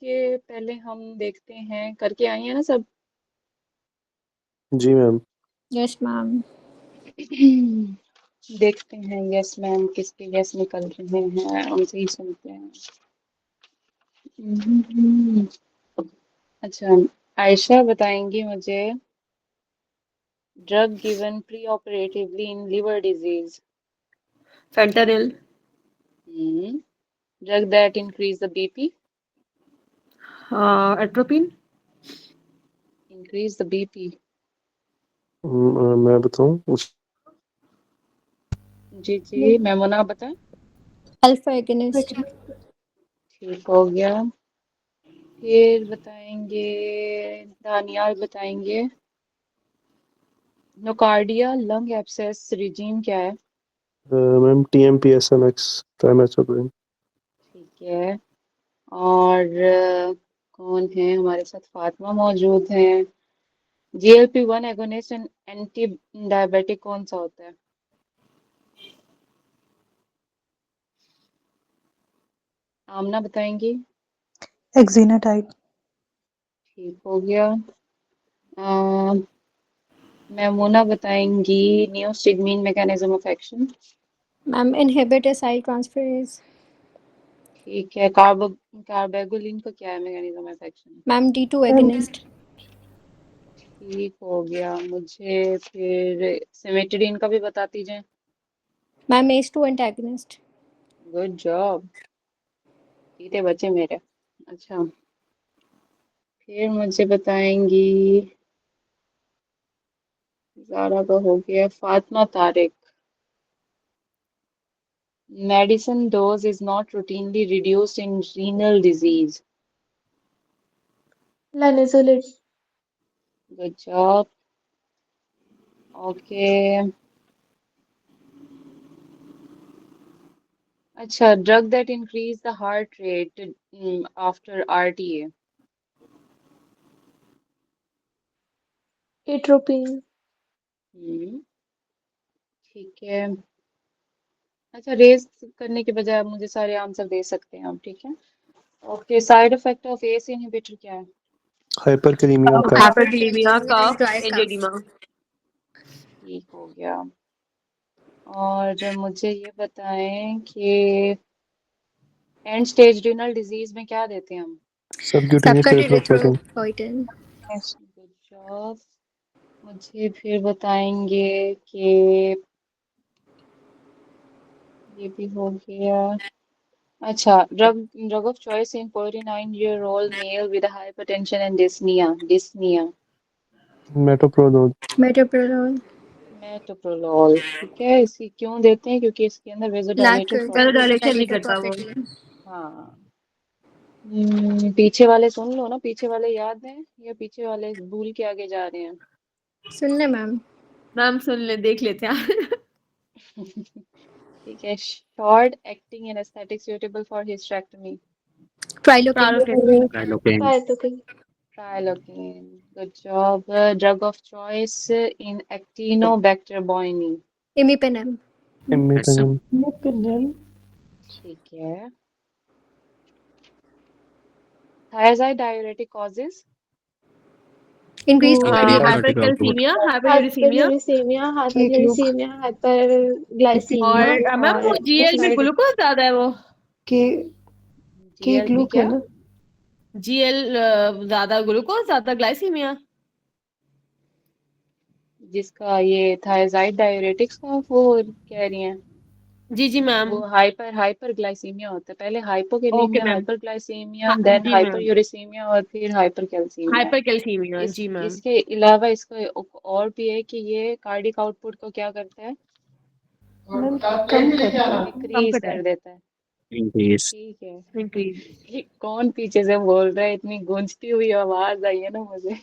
के पहले हम देखते हैं, करके आई हैं ना सब। जी मैम। Yes ma'am. देखते हैं यस मैम किसके यस निकल रहे हैं, उनसे ही सुनते हैं। अच्छा, आयशा बताएंगी मुझे, drug given pre operatively in liver disease. Fentanyl. Drug that increase the BP. Atropine. Increase the BP. मैं बताऊं जी जी, मैमुना आप बताएं। Alpha agonist. ठीक हो गया। फिर बताएंगे, दानियाल बताएंगे, नोकार्डिया लंग एब्सेस रिजीम क्या है। Ma'am TMPSNX ट्राइमेथोप्रिन। ठीक है। और कौन है हमारे साथ, फातिमा मौजूद हैं। GLP-1 agonist and anti diabetic कौन सा होता है। आमना बताएंगी। एक्जीनाटाइड। ठीक हो गया। मैमुना बताएंगी, neostigmine mechanism of action. Ma'am inhibit acyl transferase. ठीक है। कार्बेगुलिन का क्या है mechanism of action. Ma'am D2 agonist. ठीक हो गया। मुझे फिर सिमेट्रीन का भी बताती जाए। Ma'am ACE2 antagonist. Good job, जीते बच्चे मेरे। अच्छा, फिर मुझे बताएंगी, ज़ारा का हो गया, Fatima Tariq, medicine dose is not routinely reduced in renal disease. Linezolid. Good job. Okay. अच्छा, drug that increase the heart rate after RTA. Atropine. ठीक है। अच्छा, रेस करने के बजाय आप मुझे सारे आंसर दे सकते हैं आप, ठीक है। Okay, side effect of ACE inhibitor क्या है। हाइपरकैलेमिया का। Hyperkalemia, cough, angioedema. ठीक हो गया। और मुझे ये बताएं कि एंड स्टेज रीनल डिजीज में क्या देते हैं हम। Subcutaneous erythropoietin. Erythropoietin. Good job. मुझे फिर बताएंगे कि ये भी हो गया। अच्छा, drug drug of choice in 49-year-old male with hypertension and dyspnoea. Dyspnoea. Metoprolol. Metoprolol. Metoprolol. ठीक है, इसकी क्यों देते हैं, क्योंकि इसके अंदर वेसोडाइलेटर ज्यादा डायरेक्शन नहीं करता वो। हाँ। पीछे वाले सुन लो ना, पीछे वाले याद हैं या पीछे वाले भूल के आगे जा रहे हैं। सुन ले मैम। नाम सुन ले, देख लेते हैं। ठीक है। Short acting anaesthetic suitable for hysterectomy. ट्राइलोकेन। Cytokine. Prilocaine. Good job. Drug of choice in Actinobacter baumannii. इमीपेनेम। इमिपेनिम। Mepenem. ठीक है। Thiazide diuretic causes. Increased cardiac. Hypercalcemia, hyperuricemia. Hyperuricemia, hyperglycemia, hyperglycemia और मैम वो और GL में ग्लूकोज ज्यादा है वो। के GL में ग्लूक क्या। है ना। GL ज्यादा ग्लूकोज ज्यादा ग्लाइसीमिया। जिसका ये थायजाइड डाययूरेटिक्स का वो कह रही हैं। जी जी मैम। वो हाइपरग्लाइसीमिया होता है, पहले okay hypokalaemia, ma'am. Hyperglycaemia, then जी मैम। हाइपरयूरिसीमिया और फिर हाइपरकैल्सीमिया। हाइपरकैल्सीमिया, जी मैम। इसके अलावा इसका और भी है कि ये कार्डिक आउटपुट को क्या करता है, मैम कम करता है। कम डिक्रीज कटा है। कर देता है। इंक्रीज। ठीक है। इंक्रीज। ये कौन पीछे से बोल रहा है, इतनी गूंजती हुई आवाज आई है ना मुझे।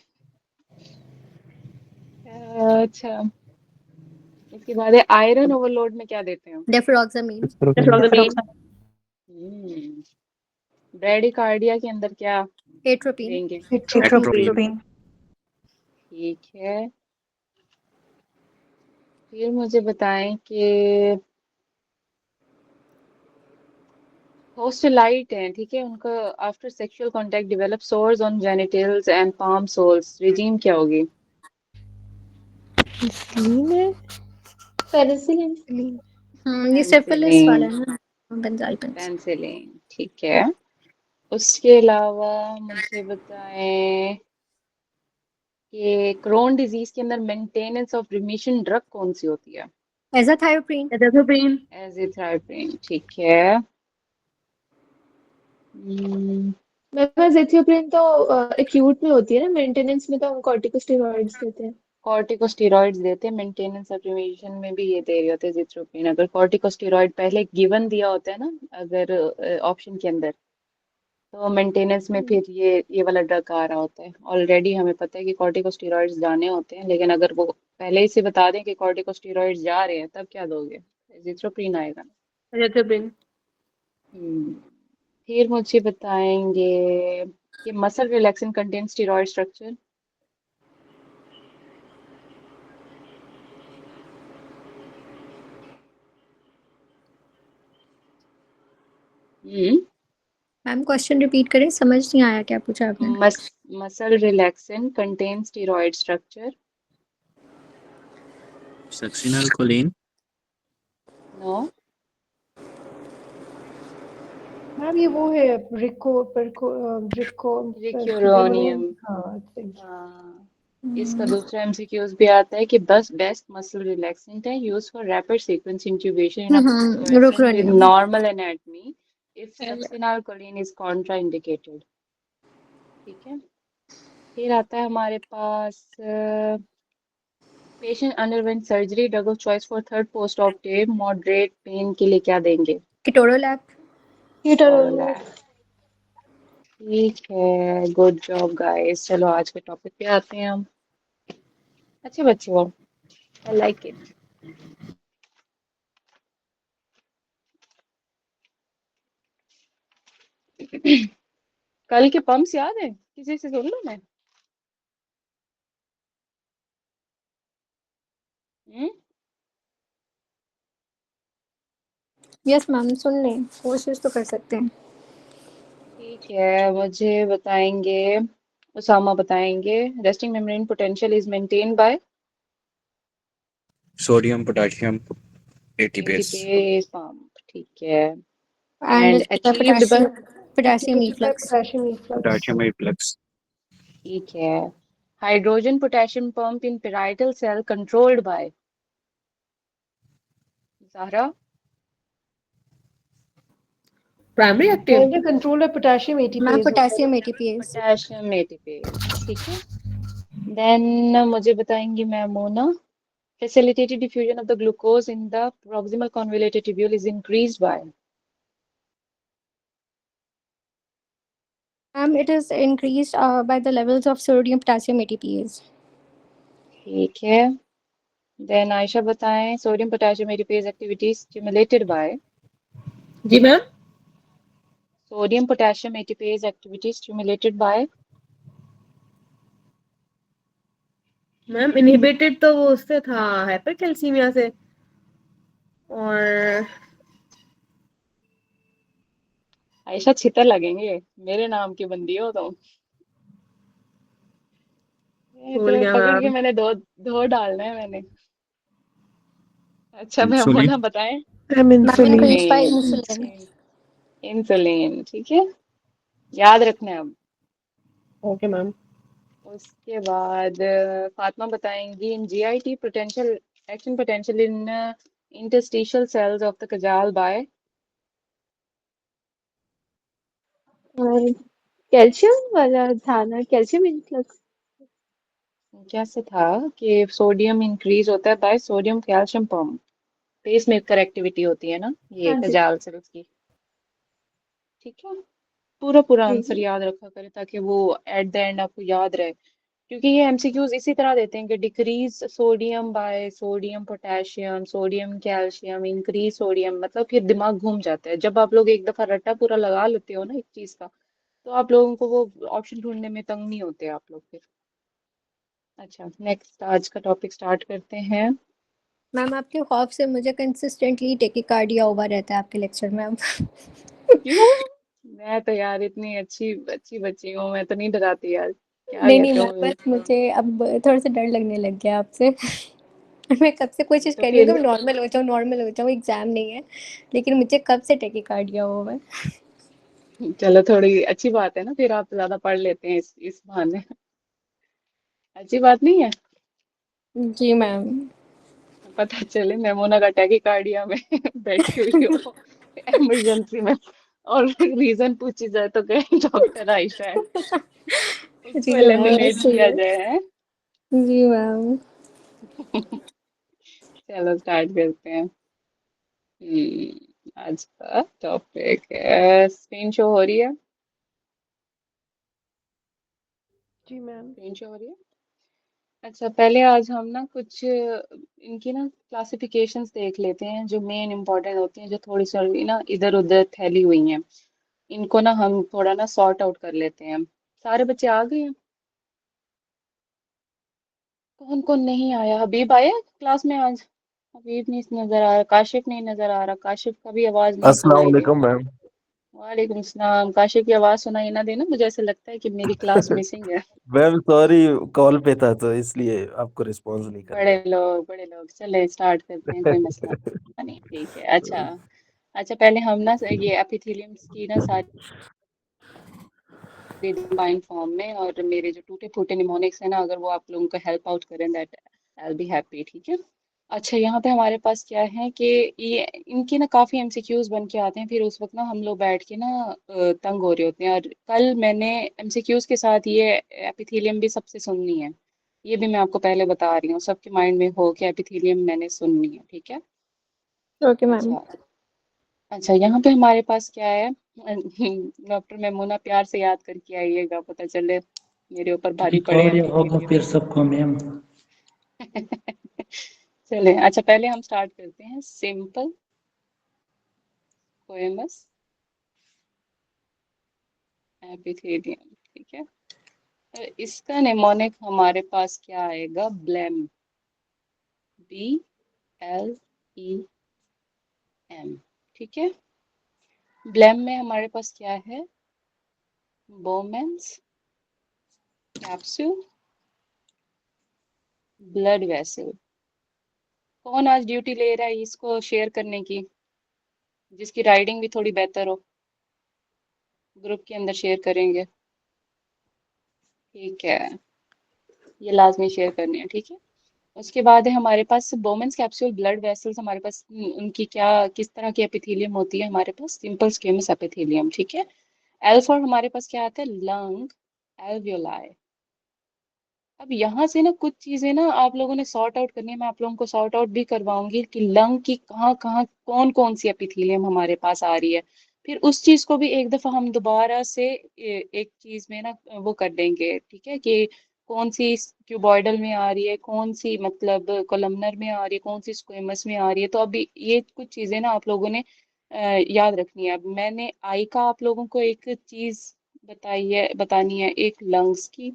अच्छा, इसके बाद है आयरन ओवरलोड में क्या देते हैं। डेफ्रोक्सामिन। डेफ्रोक्सामिन। ब्रेडिकार्डिया के अंदर क्या एट्रोपिन। देंगे। एट्रोपिन। ठीक है। फिर मुझे बताएं कि होस्टिलाइट हैं, ठीक है, उनका after sexual contact develop sores on genitals and palm soles, regime क्या होगी? Sleen है पेनिसिलिन। ये सिफिलिस वाला पेनिसिलिन, है ना, बेंजाइपन्स। पेनिसिलिन, ठीक है। उसके अलावा मुझे बताएं कि क्रोन डिजीज के अंदर मेंटेनेंस ऑफ रिमिशन ड्रग कौन सी होती है? एजाथायोप्रिन। एजाथोप्रिन। एजिथ्राइपिन, ठीक है। हम्म, मेमेजेथियोप्रिन तो एक्यूट में होती है ना, मेंटेनेंस में तो हम कॉर्टिकोस्टेरॉइड्स देते हैं। कॉर्टिकोस्टेरॉइड्स देते हैं, मेंटेनेंस ऑफ रिमिशन में भी ये दे रहे होते हैं एजिथ्रोपिन। अगर कॉर्टिकोस्टेरॉइड पहले गिवन दिया होता है ना, अगर ऑप्शन के अंदर, तो मेंटेनेंस में फिर ये वाला ड्रग आ रहा होता है। ऑलरेडी हमें पता है कि कॉर्टिकोस्टेरॉइड्स जाने होते हैं, लेकिन अगर वो पहले ही से बता दें कि कॉर्टिकोस्टेरॉइड्स जा रहे हैं, तब क्या दोगे? एजिथ्रोपिन आएगा ना। एजाथोप्रिन। हम्म, फिर मुझे बताएंगे कि muscle relaxant contain steroid structure. Hmm, ma'am question repeat करें, समझ नहीं आया क्या पूछा आपने। Muscle relaxant contain steroid structure. Succinylcholine. No. Ma'am ये वो है रिको रिक्यूरोनियम। हाँ हाँ, इसका दूसरा एमसीक्यूज भी आता है कि बस बेस्ट मसल रिलैक्सेंट है use for rapid sequence intubation in a person with rocuronium. Normal anatomy if succinylcholine is contraindicated, ठीक है। फिर आता है हमारे पास patient underwent surgery, drug of choice for third post operative moderate pain के लिए क्या देंगे? किटोरोलैक। कीटोरोलैक। ठीक है, गुड जॉब गाइस। चलो आज के टॉपिक पे आते हैं हम। अच्छे बच्चे हो, आई लाइक इट। कल के पंप्स याद है? किसी से सुन लो मैं। हम्म, यस मैम, सुन लें, कोशिश तो कर सकते हैं। ठीक है, मुझे बताएंगे, उसामा बताएंगे, resting membrane potential is maintain by sodium potassium ATPase. ATPase pump, ठीक है। And and achieved by, potassium efflux. Potassium efflux. Potassium reflux. ठीक है। Hydrogen potassium pump in parietal cell controlled by Zahra. Primary active. Under control by potassium ma'am ATPase होता है। Potassium ATPase. Potassium ATPase, ठीक है। Then मुझे बताएंगी मैमोना, facilitated diffusion of the glucose in the proximal convoluted tubule is increased by ma'am it is increased by the levels of sodium potassium ATPase. ठीक है। Then Ayesha बताएं, sodium potassium ATPase activity stimulated by जी ma'am. Sodium potassium ATPase activity stimulated by ma'am inhibited तो वो उससे था, hypercalcaemia से। और आयशा छितर लगेंगे, मेरे नाम की बंदी हो तो। भूल तुम्हें गया पकड़ के मैम। मैंने दो दो डालना है मैंने। अच्छा इंसुलिन। मैमोना बताएं। I'm ma'am insulin. Increase by insulin, insulin. Insulin, ठीक है, याद रखना है अब। Okay ma'am. उसके बाद फातिमा बताएंगी, in GIT potential action potential in interstitial cells of the Cajal by और कैल्शियम वाला था ना, कैल्शियम इन्फ्लक्स। कैसे था कि सोडियम इंक्रीज होता है by sodium calcium pump, pacemaker activity होती है ना ये हाँ जी। कजाल सेल्स की, ठीक है। पूरा पूरा जी आंसर जी। याद रखा करें ताकि वो एट द एंड आपको याद रहे, क्योंकि ये एमसीक्यूज इसी तरह देते हैं कि decrease sodium by sodium potassium sodium calcium increase sodium, मतलब फिर दिमाग घूम जाता है। जब आप लोग एक दफा रट्टा पूरा लगा लेते हो ना एक चीज का, तो आप लोगों को वो ऑप्शन ढूंढने में तंग नहीं होते आप लोग फिर। अच्छा, नेक्स्ट आज का टॉपिक स्टार्ट करते हैं। मैम आपके खौफ से मुझे कंसिस्टेंटली टेकिकार्डिया हुआ रहता है आपके लेक्चर में। क्यों? मैं तो यार इतनी अच्छी अच्छी बच्ची हूँ, मैं तो नहीं डराती यार, क्या नहीं नहीं कहते मैम, हो? बस मुझे अब थोड़ा सा डर लगने लग गया आपसे। मैं कब से कोशिश तो कर रही हूँ कि फिर मैं नॉर्मल हो जाऊँ, एग्जाम नहीं है, लेकिन मुझे कब से टेकिकार्डिया हो मैं। चलो, थोड़ी अच्छी बात है ना, फिर आप ज्यादा पढ़ लेते हैं इस बहाने। अच्छी बात नहीं है? जी मैम। पता चले मेमोना का टैकीकार्डिया में बैठी हुई हो इमरजेंसी में, और रीजन पूछी जाए तो कहे डॉक्टर आयशा है, उसको जी मैम, एलिमिनेट सही किया है। जाए है। जी मैम। चलो स्टार्ट करते हैं। आज का टॉपिक है, स्क्रीन शो हो रही है? जी मैम। स्क्रीन शो हो रही है। अच्छा, पहले आज हम ना कुछ इनकी ना क्लासिफिकेशंस देख लेते हैं, जो मेन इंपॉर्टेंट होती हैं, जो थोड़ी सी ना इधर उधर फैली हुई हैं। इनको ना हम थोड़ा ना सॉर्ट आउट कर लेते हैं। सारे बच्चे आ गए हैं? कौन कौन नहीं आया? हबीब आया क्लास में आज? हबीब नहीं नजर आ रहा, काशिफ नहीं नजर आ रहा, काशिफ का भी आवाज नहीं अस्सलाम सुनाई दे। वालेकुम मैम। वालेकुम सलाम। काशिफ की आवाज सुनाई ना देना, मुझे ऐसा लगता है कि मेरी क्लास मिसिंग है। मैम सॉरी, कॉल पे था तो इसलिए आपको रिस्पॉन्स नहीं कर बड़े लोग चले, स्टार्ट करते हैं, कोई मसला नहीं, ठीक है। अच्छा, अच्छा पहले हम ना ये एपिथेलियम्स की ना सारी कंबाइंड फॉर्म में, और मेरे जो टूटे फूटे निमोनिक्स है ना, अगर वो आप लोगों को हेल्प आउट करें, that I will be happy, ठीक है। अच्छा, यहाँ पे हमारे पास क्या है कि ये इनके ना काफ़ी एमसीक्यूज बन के आते हैं, फिर उस वक्त ना हम लोग बैठ के ना तंग हो रहे होते हैं। और कल मैंने एमसीक्यूज के साथ ये एपिथेलियम भी सबसे सुननी है, ये भी मैं आपको पहले बता रही हूँ, सबके माइंड में हो कि एपिथेलियम मैंने सुननी है, ठीक है। Okay ma'am. अच्छा, अच्छा यहाँ पे हमारे पास क्या है? डॉक्टर मेमूना प्यार से याद करके आइएगा, पता चले मेरे ऊपर भारी पड़े रिकॉर्ड होगा एपिथेलियम। फिर सबको मैम। चले, अच्छा पहले हम स्टार्ट करते हैं, सिंपल पोएमस एपिथेलियम, ठीक है। तो इसका नेमोनिक हमारे पास क्या आएगा? ब्लेम, BLEM, ठीक है। ब्लेम में हमारे पास क्या है? बोमेंस कैप्सूल ब्लड वेसल। कौन आज ड्यूटी ले रहा है इसको शेयर करने की, जिसकी राइडिंग भी थोड़ी बेहतर हो? ग्रुप के अंदर शेयर करेंगे, ठीक है, ये लाजमी शेयर करनी है, ठीक है। उसके बाद है हमारे पास बोमेंस कैप्सूल ब्लड वेसल्स, हमारे पास उनकी क्या, किस तरह की एपिथेलियम होती है? हमारे पास सिंपल स्क्वेमस एपिथेलियम, ठीक है। एल फॉर हमारे पास क्या आता है? Lung alveoli. अब यहाँ से ना कुछ चीजें ना आप लोगों ने सॉर्ट आउट करनी है, मैं आप लोगों को सॉर्ट आउट भी करवाऊंगी कि लंग की कहाँ कहाँ कौन कौन सी एपिथेलियम हमारे पास आ रही है। फिर उस चीज को भी एक दफा हम दोबारा से एक चीज में ना वो कर देंगे, ठीक है, कि कौन सी क्यूबॉइडल में आ रही है, कौन सी मतलब कोलमनर में आ रही है, कौन सी स्क्वेमस में आ रही है। तो अभी ये कुछ चीजें ना आप लोगों ने याद रखनी है। अब मैंने आई का आप लोगों को एक चीज बताई है, बतानी है, एक लंग्स की,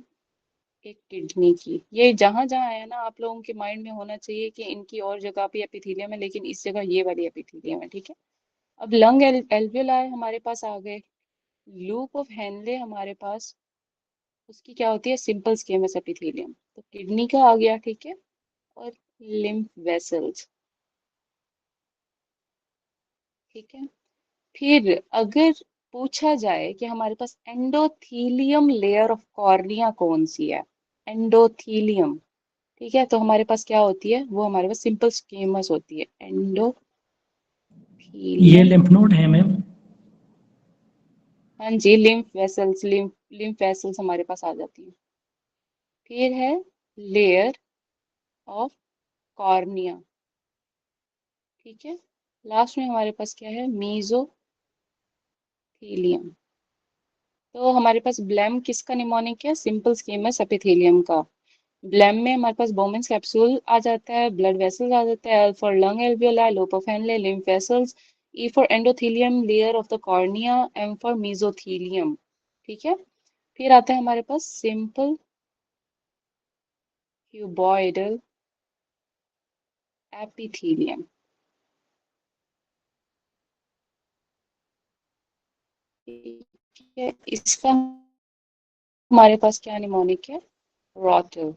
एक किडनी की। ये जहां जहां है ना आप लोगों के माइंड में होना चाहिए कि इनकी और जगह पे एपिथेलियम है, लेकिन इस जगह ये वाली एपिथेलियम है, ठीक है। अब लंग एल्वियोलाई हमारे पास आ गए। लूप ऑफ हेनले हमारे पास, उसकी क्या होती है? Simple squamous epithelium. तो किडनी का आ गया, ठीक है। और लिम्फ वेसल्स, ठीक है। फिर अगर पूछा जाए कि हमारे पास एंडोथीलियम लेयर ऑफ कॉर्निया कौन सी है, एंडोथीलियम, ठीक है, तो हमारे पास क्या होती है? वो हमारे पास सिंपल स्कीमस होती है, ये एंडोथीलियम। लिम्फ नोड है मैम। हाँ जी, lymph vessels, lymph lymph vessels हमारे पास आ जाती है। फिर है लेयर ऑफ कॉर्निया, ठीक है। लास्ट में हमारे पास क्या है? मीजोथीलियम। तो हमारे पास ब्लेम किसका निमोनिक है? सिंपल स्कीमस एपिथेलियम का। ब्लेम में हमारे पास बोमेंस कैप्सूल आ जाता है, ब्लड वेसल्स आ जाता है, L for lung alveoli, loop of Henle, lymph vessels, E for endothelium layer of the cornea, M for mesothelium, ठीक है। फिर आता है हमारे पास सिंपल क्यूबॉइडल एपिथेलियम। ठीक है, इसका हमारे पास क्या निमोनिक है? रॉटल।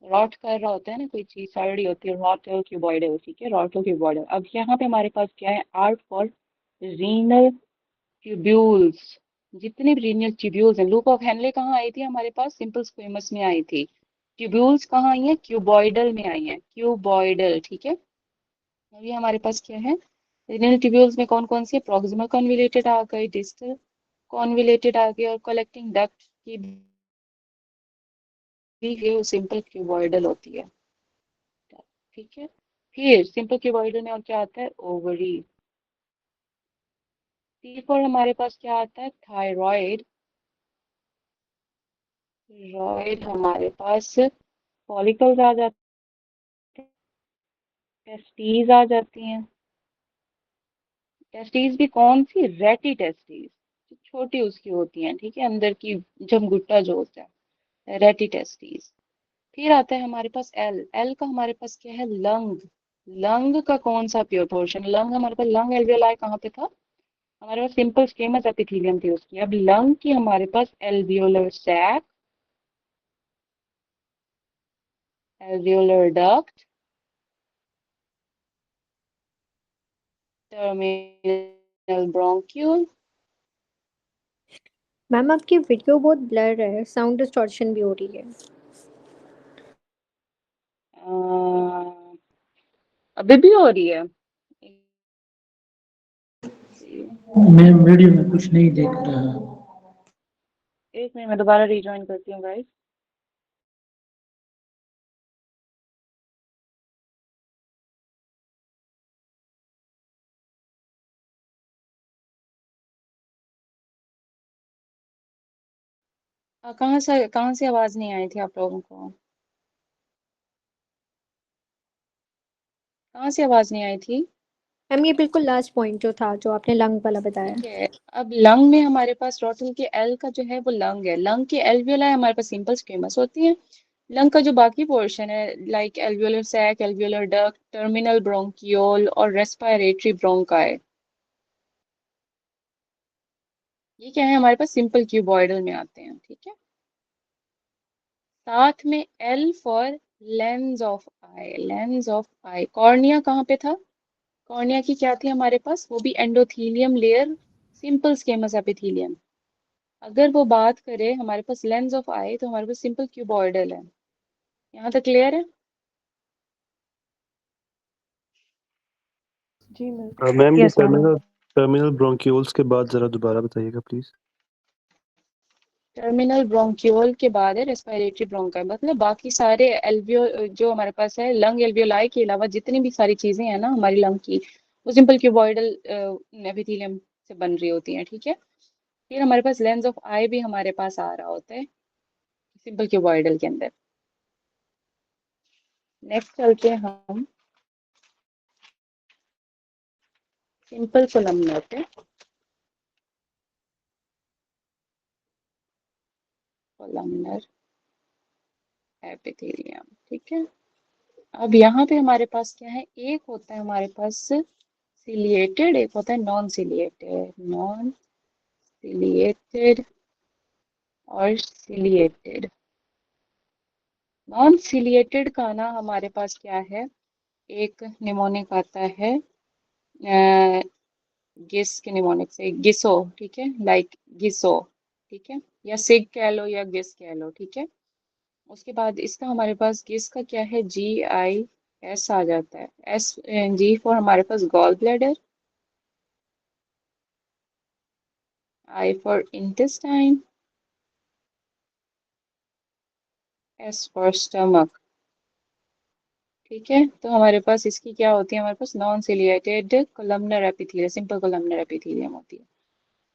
रॉट कर रहा होता है ना, कोई चीज सड़ रही होती है, रॉटल क्यूबॉइडल। ठीक है, रॉटल क्यूबॉइडल। अब यहाँ पे हमारे पास क्या है? R for renal tubules. जितने भी रीनल ट्यूब्यूल्स हैं, लूप ऑफ हेनले कहाँ आई थी हमारे पास? सिंपल स्क्वेमस में आई थी। ट्यूब्यूल्स कहाँ आई हैं? क्यूबॉइडल में आई हैं, क्यूबॉइडल। ठीक है, अभी हमारे पास क्या है? रीनल ट्यूब्यूल्स में कौन कौन सी है? प्रॉक्सिमल कॉन्विलेटेड आ गई, डिस्टल कॉन्विलेटेड आ गई, और कलेक्टिंग डक्ट की भी है, वो सिंपल क्यूबॉइडल होती है। ठीक है, फिर सिंपल क्यूबॉइडल में और क्या आता है? ओवरी। टी फॉर हमारे पास क्या आता है? थायराइड। थायराइड हमारे पास फॉलिकल्स आ जाते हैं, टेस्टीज आ जाती हैं। टेस्टीज भी कौन सी? रेटी टेस्टीज, छोटी उसकी होती हैं। ठीक है, अंदर की जमगुट्टा जो होता है, रेटी टेस्टीज। फिर आता है हमारे पास एल। एल का हमारे पास क्या है? लंग। लंग का कौन सा प्योर पोर्शन? लंग हमारे पास, लंग एल्वियोलाई कहाँ पे था हमारे पास? सिंपल स्क्वेमस एपिथेलियम थी उसकी। अब लंग की हमारे पास alveolar sac, alveolar duct, terminal bronchiole. Ma'am आपकी वीडियो बहुत ब्लर है, साउंड डिस्टॉर्शन भी हो रही है। अभी भी हो रही है? मैं वीडियो में कुछ नहीं देख रहा। एक मिनट, मैं दोबारा रिजॉइन करती हूँ गाइस। कहाँ से आवाज नहीं आई थी आप लोगों को? कहाँ से आवाज नहीं आई थी? मैम ये बिल्कुल लास्ट पॉइंट जो था, जो आपने लंग वाला बताया। ठीक है, अब लंग में हमारे पास रोटल के एल का जो है वो लंग है। लंग के एल्वियोलाई हमारे पास सिंपल स्क्वेमस होती है। लंग का जो बाकी पोर्शन है, like alveolar sac, alveolar duct, terminal bronchiole और रेस्पिरेटरी ब्रोंकाई, ये क्या है हमारे पास? सिंपल क्यूबॉइडल में आते हैं। ठीक है, साथ में L for Lenz of I. Lens of I, cornea कहाँ पे था? कॉर्निया की क्या थी हमारे पास? वो भी एंडोथीलियम लेयर, सिंपल स्केमस एपिथेलियम। अगर वो बात करें हमारे पास लेंस ऑफ आई, तो हमारे पास सिंपल क्यूबॉइडल है। यहाँ तक क्लियर है? जी मैम। मैम ये yes ma'am. Terminal terminal bronchioles के बाद जरा दोबारा बताइएगा प्लीज। टर्मिनल ब्रोंक्यूल के बाद है रेस्पिरेटरी ब्रोंकाई। मतलब बाकी सारे एल्वियो जो हमारे पास है, लंग एल्वियोलाई के अलावा जितनी भी सारी चीजें हैं ना हमारी लंग की, वो सिंपल क्यूबॉइडल एपिथेलियम से बन रही होती हैं। ठीक है, फिर हमारे पास लेंस ऑफ आई भी हमारे पास आ रहा होता है सिंपल क्यूबॉइडल के अंदर। नेक्स्ट चलते हैं हम सिंपल कोलमनर पे। Columnar epithelium. ठीक है, अब यहाँ पे हमारे पास क्या है? एक होता है हमारे पास सिलिएटेड, एक होता है नॉन सिलिएटेड। नॉन सिलिएटेड और सिलिएटेड। नॉन सिलिएटेड का ना हमारे पास क्या है? एक निमोनिक आता है गिस के निमोनिक से, गिसो। ठीक है, लाइक गिसो। ठीक है, या सिग कह लो या गिस कह लो। ठीक है, उसके बाद इसका हमारे पास गिस का क्या है? GIS आ जाता है। एस, जी फॉर हमारे पास gall bladder, I for intestine, S for stomach. ठीक है, तो हमारे पास इसकी क्या होती है? हमारे पास non ciliated columnar epithelium, simple columnar epithelium होती है।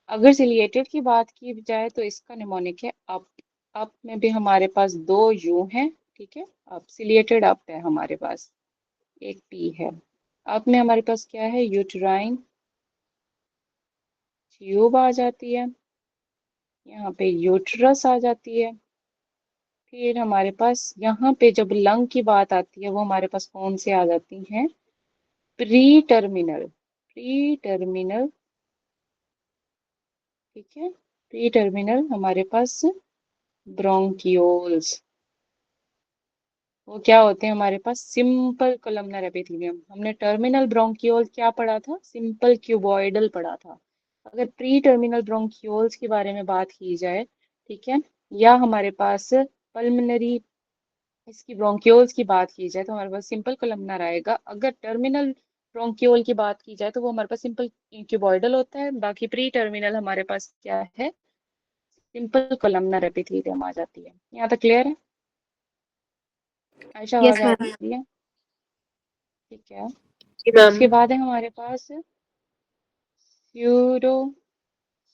अगर सिलिएटेड की बात की जाए तो इसका निमोनिक है अप। अप में भी हमारे पास दो यू हैं। ठीक है, अप सिलिएटेड अप है हमारे पास, एक पी है। अप में हमारे पास क्या है? यूट्राइन ट्यूब आ जाती है, यहाँ पे यूट्रस आ जाती है। फिर हमारे पास यहाँ पे जब लंग की बात आती है, वो हमारे पास कौन से आ जाती हैं? Pre terminal. प्री टर्मिनल ठीक है। प्री टर्मिनल हमारे पास ब्रोंकियोल्स, वो क्या होते हैं हमारे पास? Simple columnar epithelium. हमने टर्मिनल ब्रोंकियोल क्या पढ़ा था? सिंपल क्यूबॉइडल पढ़ा था। अगर प्री टर्मिनल ब्रोंकियोल्स के बारे में बात की जाए, ठीक है, या हमारे पास पल्मनरी इसकी ब्रोंकियोल्स की बात की जाए, तो हमारे पास सिंपल कोलमनर आएगा। अगर टर्मिनल ब्रोंकियोल की बात की जाए तो वो हमारे पास सिंपल क्यूबॉइडल होता है। बाकी प्री टर्मिनल हमारे पास क्या है? सिंपल कोलमनर एपिथेलियम आ जाती है। यहाँ तक क्लियर है? आयशा यस आवाज आ मैम। रही है? ठीक है। जी मैम। उसके बाद है हमारे पास स्यूडो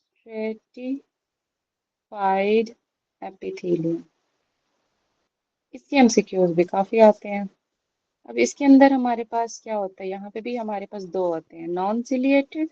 स्ट्रेटिफाइड एपिथेलियम। इसके एमसीक्यूज भी काफी आते हैं। अब इसके अंदर हमारे पास क्या होता है? यहाँ पे भी हमारे पास दो होते हैं, नॉन सिलिएटेड।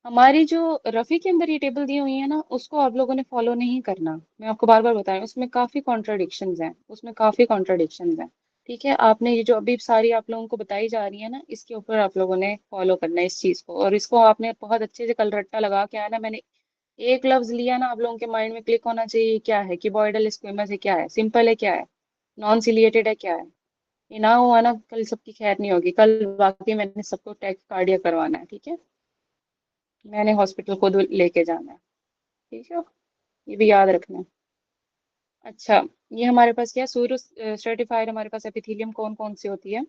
हमारी जो रफी के अंदर ये टेबल दी हुई है ना, उसको आप लोगों ने फॉलो नहीं करना। मैं आपको बार बार बता रही हूँ, उसमें काफी कॉन्ट्रडिक्शंस हैं, उसमें काफी कॉन्ट्रडिक्शंस हैं। ठीक है, आपने ये जो अभी सारी आप लोगों को बताई जा रही है ना, इसके ऊपर आप लोगों ने फॉलो करना है इस चीज को। और इसको आपने बहुत अच्छे से कल रट्टा लगा के आना। मैंने एक लफ्ज लिया ना, आप लोगों के माइंड में क्लिक होना चाहिए, क्या है? क्यूबॉइडल स्क्विमस है, क्या है? सिंपल है, क्या है? नॉन सिलिएटेड है, क्या है? ये ना हुआ ना, कल सबकी खैर नहीं होगी। कल वाकई मैंने सबको टैक्कार्डिया करवाना है, ठीक है? मैंने हॉस्पिटल खुद लेके जाना है, ठीक है? ये भी याद रखना है। अच्छा, ये हमारे पास क्या है? सूरो स्ट्रेटिफाइड हमारे पास एपिथेलियम कौन कौन सी होती है?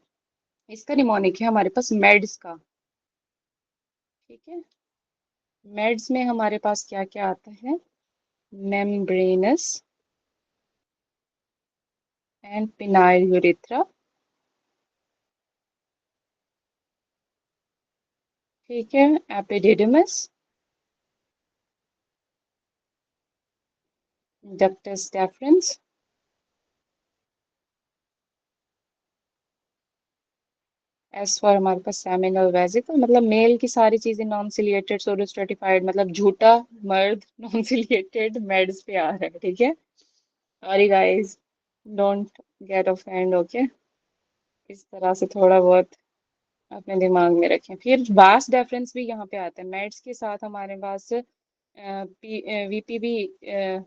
इसका निमोनिक है हमारे पास मेड्स का, ठीक है? मेड्स में हमारे पास क्या क्या आता है? मेम्ब्रेनस एंड पिनाइल यूरेथ्रा, ठीक है? Epididymis, ductus deference, S for हमारे पास सेमिनल वेसिकल। मतलब मेल की सारी चीजें नॉन सिलिएटेड सोरो स्ट्रेटिफाइड, मतलब झूठा मर्द नॉन सिलिएटेड मेड्स पे आ रहा है, ठीक है? Sorry guys, don't get offend, okay? इस तरह से थोड़ा बहुत अपने दिमाग में रखें। फिर वास्ट डिफरेंस भी यहाँ पे आता है मेड्स के साथ। हमारे पास वीपी भी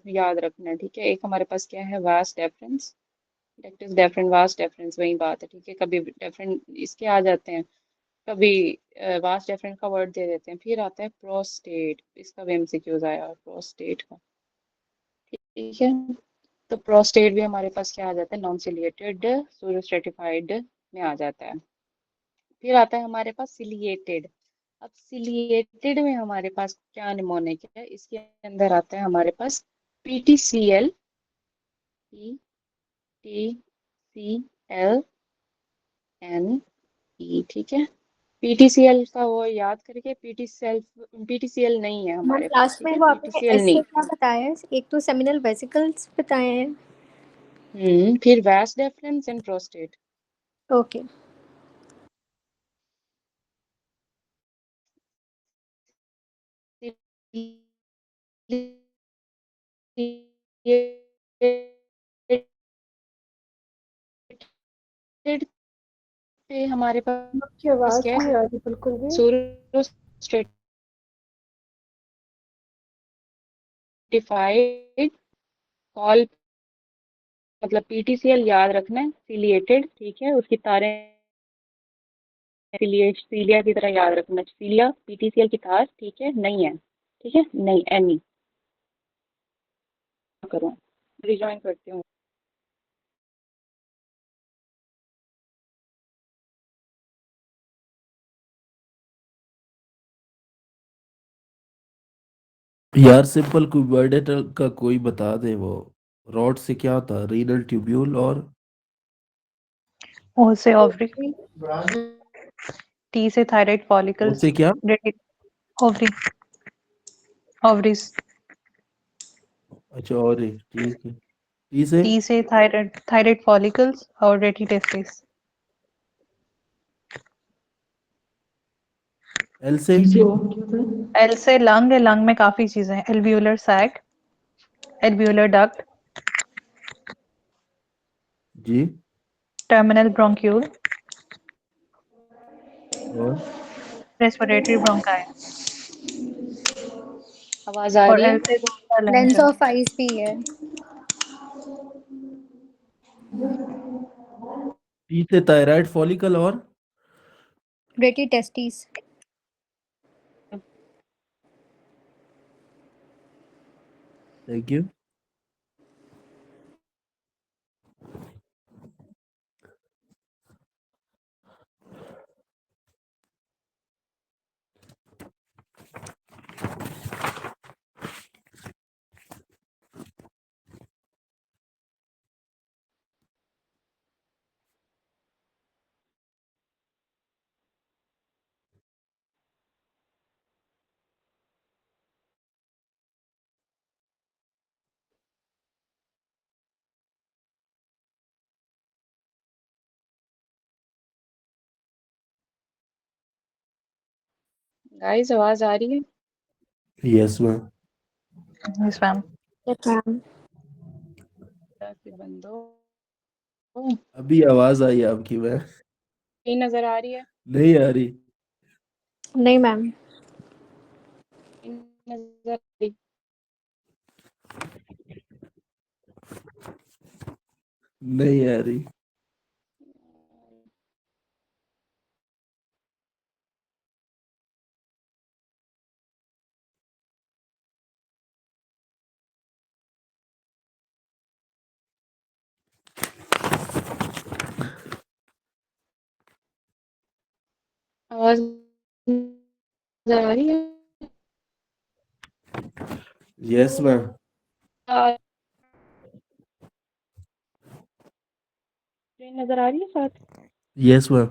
याद रखना है, ठीक है? एक हमारे पास क्या है? वास्ट डिफरेंस, डेक्टिस डिफरेंट, वास्ट डिफरेंस, वही बात है, ठीक है? कभी डिफरेंट इसके आ जाते हैं, कभी वास्ट डिफरेंट का वर्ड दे देते हैं। फिर आता है प्रोस्टेट, इसका भी एमसीक्यूज आया प्रोस्टेट का, ठीक है? तो प्रोस्टेट भी हमारे पास क्या आ जाता है? नॉन सिलिएटेड सूडो स्ट्रेटिफाइड में आ जाता है। फिर आता है हमारे पास सिलिएटेड। अब सिलिएटेड में हमारे पास क्या निमोनिक है? इसके अंदर आता है हमारे पास PTCL, PTCL NE, ठीक है? PTCL का वो याद करके, PTCL नहीं है मैम हमारे पास, लास्ट ठीक में है? वो आपने PTCL एस से नहीं। क्या बताया है? एक तो सेमिनल वेसिकल्स बताए हैं। फिर vas deferens and prostate. Okay. पे हमारे आपकी पास आवाज क्या नहीं है? आ रही बिल्कुल भी। सूडो स्ट्रेटिफाइड कॉल, मतलब PTCL याद रखना है, सिलिएटेड, ठीक है? उसकी तारें सीलिया की तरह याद रखना। सीलिया PTCL की तार, ठीक है? नहीं है, ठीक है? नहीं, एनी करो, रिजॉइन करती हूँ। यार सिंपल क्यूबॉइडल का कोई बता दे। वो रॉड से क्या होता है? रीनल ट्यूब्यूल और ओ से ओवरी, टी से थायराइड फॉलिकल्स, उससे क्या? ओवरी, ओवरीज, अच्छा, और ठीक है। टी से टी से थायराइड, थायराइड फॉलिकल्स और रेटी टेस्टिस। एल से एल से लंग है, लंग में काफी चीजें हैं, एल्वियोलर सैक, एल्वियोलर डक्ट, जी। टर्मिनल ब्रोंक्यूल, और रेस्पिरेटरी ब्रोंकाई। आवाज आ और रही है? एल से कौन सा लेंस लंग है? ऑफ आइज भी है। टी से थायराइड फॉलिकल और ग्रेटी टेस्टिस। Thank you. गाइस आवाज आ रही है? Yes ma'am. Yes ma'am. Yes ma'am. कि बंदो अभी आवाज आई आपकी मैम। नहीं नजर आ रही है? नहीं आ रही। नहीं मैम। नहीं नजर आ रही। नहीं आ रही। आवाज नजर आ रही है? Yes ma'am. आ- नजर आ रही है साथ? Yes ma'am.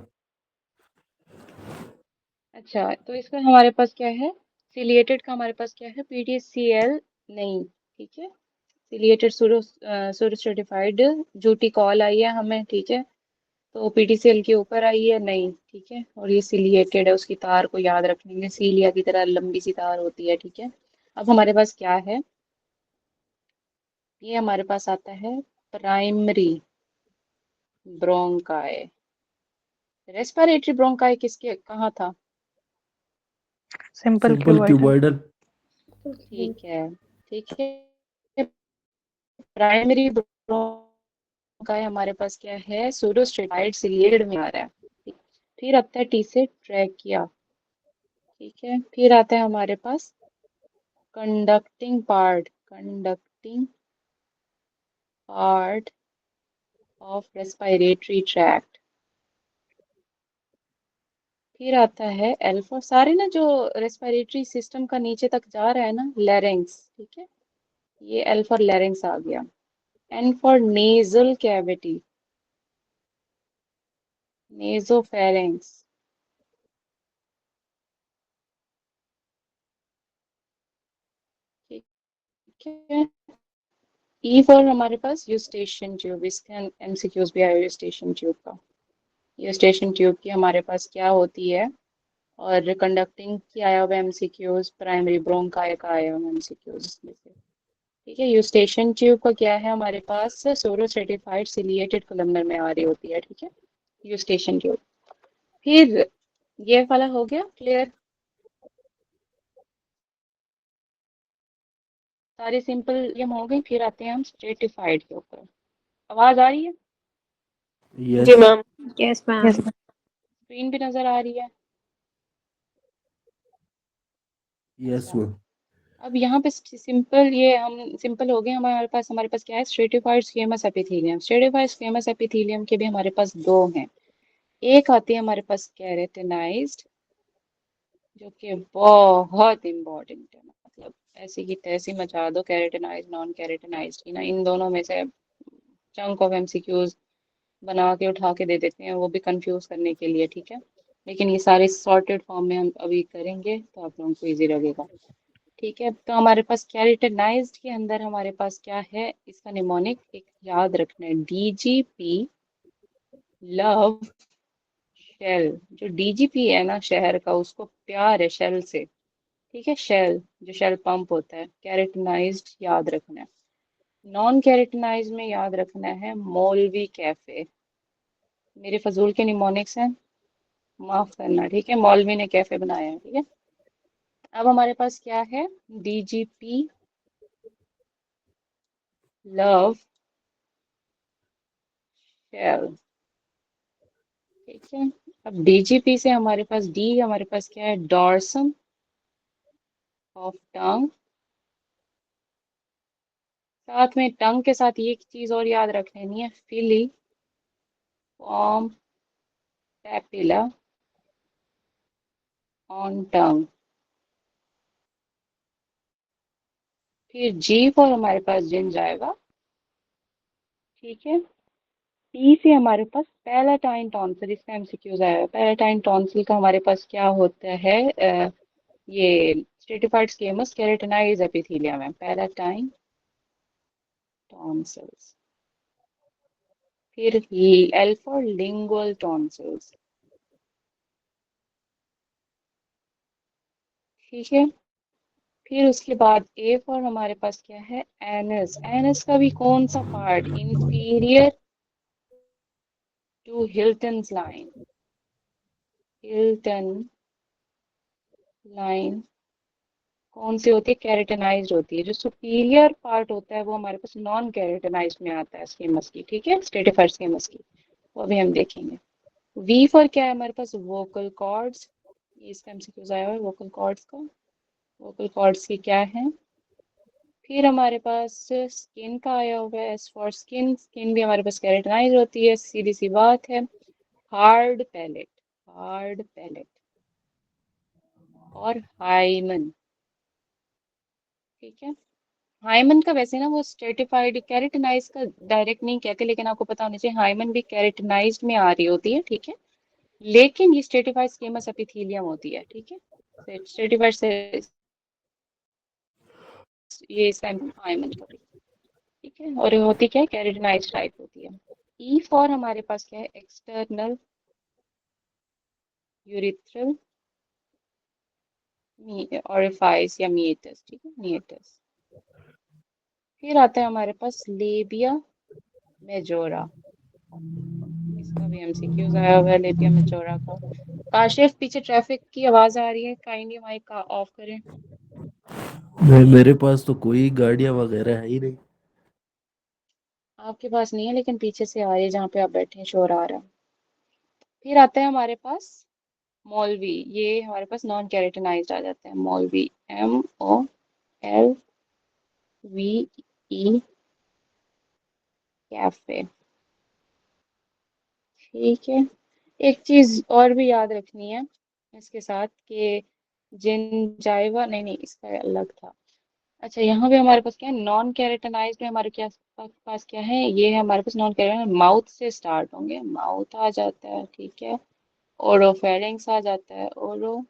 अच्छा, तो इसका हमारे पास क्या है? सिलिएटेड का हमारे पास क्या है? PTCL नहीं, ठीक है। सिलिएटेड सूडो सर्टिफाइड झूठी कॉल आई है हमें, ठीक है। तो PTCL के ऊपर आई है नहीं, ठीक है। और ये सिलिएटेड है, उसकी तार को याद रखेंगे, सीलिया की तरह लंबी सी तार होती है, ठीक है। अब हमारे पास क्या है? ये हमारे पास आता है प्राइमरी ब्रोंकाई। रेस्पिरेटरी ब्रोंकाई किसके कहाँ था? Simple simple cuboidal. क्यूबॉइडल। ठीक है, ठीक है। प्राइमरी ब्रोंकाई हमारे पास क्या है? सूडोस्टेरॉइड सिलिएटेड में आ रहा है। फिर आता है टी से ट्रैकिया, ठीक है। फिर आता है हमारे पास conducting part of respiratory tract. फिर आता है एल्फा, सारे ना जो रेस्पिरेटरी सिस्टम का नीचे तक जा रहा है ना, लैरिंग्स, ठीक है। ये एल फॉर लैरिंग्स आ गया। N for nasal cavity, nasopharynx, ठीक है। ई फॉर हमारे पास यूस्टेशन ट्यूब, इसके MCQs भी आए यूस्टेशन ट्यूब का। यूस्टेशन ट्यूब की हमारे पास क्या होती है? और कंडक्टिंग की आया हुआ MCQs, प्राइमरी ब्रोंकाई का आया हुआ MCQs में से, ठीक है। यूस्टेशन ट्यूब का क्या है हमारे पास? सोरो सर्टिफाइड सिलिएटेड कोलमनर में आ रही होती है, ठीक है, यूस्टेशन ट्यूब। फिर ये वाला हो गया क्लियर? सारे सिंपल ये हो गई। फिर आते हैं हम स्ट्रेटिफाइड के ऊपर। आवाज आ रही है? जी yes. Ma'am. Yes ma'am. Yes. Screen भी नजर आ रही है? यस अच्छा, मैम। अब यहाँ पे सिंपल ये हम सिंपल हो गए। हमारे पास क्या है? Stratified squamous epithelium. Stratified squamous epithelium के भी हमारे पास दो हैं। एक आती है हमारे पास केरेटिनाइज्ड, जो कि बहुत इम्पोर्टेंट है। मतलब ऐसी की तैसी मचा दो केरेटिनाइज नॉन केरेटिनाइज की ना, इन दोनों में से चंक ऑफ MCQs बना के उठा के दे देते हैं, वो भी कंफ्यूज करने के लिए, ठीक है। लेकिन ये सारे सॉर्टेड फॉर्म में हम अभी करेंगे तो आप लोगों को इजी लगेगा, ठीक है। तो हमारे पास केरेटिनाइज्ड के अंदर हमारे पास क्या है? इसका निमोनिक एक याद रखना है, DGP लव शेल। जो DGP है ना शहर का, उसको प्यार है शेल से, ठीक है। शेल जो शेल पंप होता है। कैरेटनाइज्ड याद रखना है। नॉन कैरेटनाइज में याद रखना है मौलवी कैफे। मेरे फजूल के निमोनिक्स हैं। माफ करना, ठीक है, मौलवी ने कैफे बनाया है, ठीक है। अब हमारे पास क्या है, डीजीपी लव शेल, ठीक है। अब डीजीपी से हमारे पास हमारे पास क्या है, डॉर्सन ऑफ टंग। साथ में टंग के साथ ये एक चीज और याद रख लेनी है, फिली फॉर्म पैपिला ऑन टंग। फिर जी फॉर हमारे पास जिन जाएगा, ठीक है। पी से हमारे पास पैलाटाइन टॉन्सिल, इसका एमसीक्यूज आया है। पैलाटाइन टॉन्सिल का हमारे पास क्या होता है, ये स्ट्रेटिफाइड स्क्वेमस केराटिनाइज एपिथेलियम है, पैलाटाइन टॉन्सिल्स। फिर एल फॉर लिंगुअल टॉन्सिल्स, ठीक है। फिर उसके बाद ए फॉर हमारे पास क्या है, एनस। एनस का भी कौन सा part, inferior to Hilton's line, Hilton line कौन सी होती है, केराटिनाइज्ड होती है। जो सुपीरियर पार्ट होता है वो हमारे पास नॉन केराटिनाइज्ड में आता है स्केमस की, ठीक है, स्ट्रेटिफाइड स्केमस की, वो भी हम देखेंगे। वी फॉर क्या है हमारे पास, वोकल कॉर्ड्स, इसका एमसीक्यूज आया हुआ है वोकल कॉर्ड्स का। वोकल कॉर्ड्स की क्या है। फिर हमारे पास स्किन का आया हुआ है, एस फॉर स्किन। स्किन भी हमारे पास केराटिनाइज होती है, सीधी सी बात है। हार्ड पैलेट, हार्ड पैलेट और हाइमन, ठीक है। हाइमन का वैसे ना वो स्ट्रेटिफाइड केराटिनाइज का डायरेक्ट नहीं कहते, लेकिन आपको पता होना चाहिए हाइमन भी केराटिनाइज्ड में आ रही होती है, ठीक है। लेकिन ये स्ट्रेटिफाइड स्क्वेमस एपिथेलियम होती है, ठीक है। स्ट्रेटिफाइड से ये इसका हाइमन का भी, ठीक है। और होती क्या है, केराटिनाइज्ड टाइप होती है। ई फॉर हमारे पास क्या है, एक्सटर्नल यूरिथ्रल ऑरिफाइस या मीएटस, ठीक है, मीएटस। फिर आता है हमारे पास लेबिया मेजोरा, इसका भी एमसीक्यूज आया हुआ है लेबिया मेजोरा का। काशिफ पीछे ट्रैफिक की आवाज आ रही है, काइंडली माइक ऑफ करें। मेरे पास तो कोई गाड़ियां वगैरह है ही नहीं। आपके पास नहीं है, लेकिन पीछे से आ रही है, जहाँ पे आप बैठे हैं शोर आ रहा है। फिर आता है हमारे पास मौलवी, ये हमारे पास नॉन कैरेटिनाइज्ड आ जाते हैं, मौलवी MOLVE कैफे, ठीक है। एक चीज और भी याद रखनी है इसके साथ कि जिन जाइवा, नहीं नहीं इसका अलग था। अच्छा, यहाँ पे हमारे पास क्या है, नॉन कैरेटनाइज्ड में हमारे क्या पास क्या है, ये है हमारे पास नॉन कैरेटनाइज्ड, माउथ से स्टार्ट होंगे, माउथ आ जाता है, ठीक है। ओरोफेरिंग्स आ जाता है, ओरोफेरिंग्स।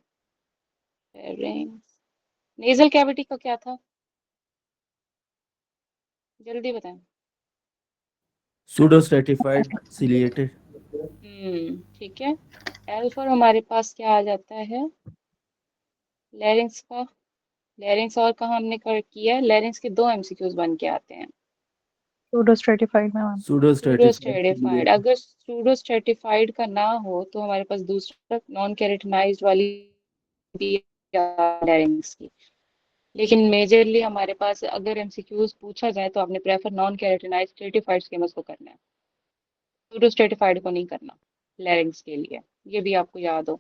नेजल कैविटी का क्या था, जल्दी बताएं। Pseudo stratified ciliated. ठीक है। एल फॉर हमारे पास क्या आ जाता है, लैरिंग्स का। लैरिंग्स और कहाँ हमने कर किया है, लैरिंग्स के दो एमसीक्यूज बन के आते हैं। सूडो स्ट्रेटिफाइड में ma'am. Pseudo pseudo stratified stratified, ciliated. अगर सूडो स्ट्रेटिफाइड का ना हो तो हमारे पास दूसरा नॉन कैरेटिनाइज्ड वाली भी लैरिंग्स की। लेकिन मेजरली हमारे पास अगर एमसीक्यूज पूछा जाए तो आपने प्रेफर नॉन कैरेटिनाइज्ड स्ट्रेटिफाइड स्केमस को करना है, सूडो स्ट्रेटिफाइड को नहीं करना लैरिंग्स के लिए, ये भी आपको याद हो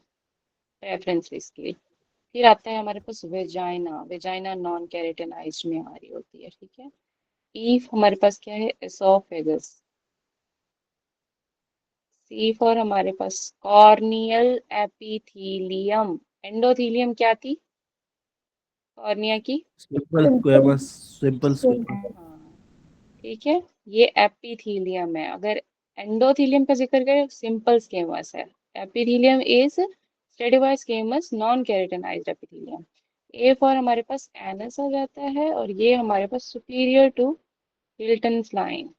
रेफरेंस इसके लिए। फिर आता है हमारे पास वेजाइना। वेजाइना नॉन कैरेटिनाइज्ड में आ रही होती है, ठीक है। ई हमारे पास क्या है, एसोफेगस। सी फॉर हमारे पास कॉर्नियल एपिथीलियम। एंडोथीलियम क्या थी, कॉर्निया की। Simple simple squamous. Simple squamous. हाँ, ठीक है। ये एपिथीलियम है। अगर एंडोथीलियम का जिक्र करें, सिंपल स्केमस है। Epithelium is stratified squamous non keratinised epithelium. A for हमारे पास एनस आ जाता है, और ये हमारे पास superior to Hilton's line.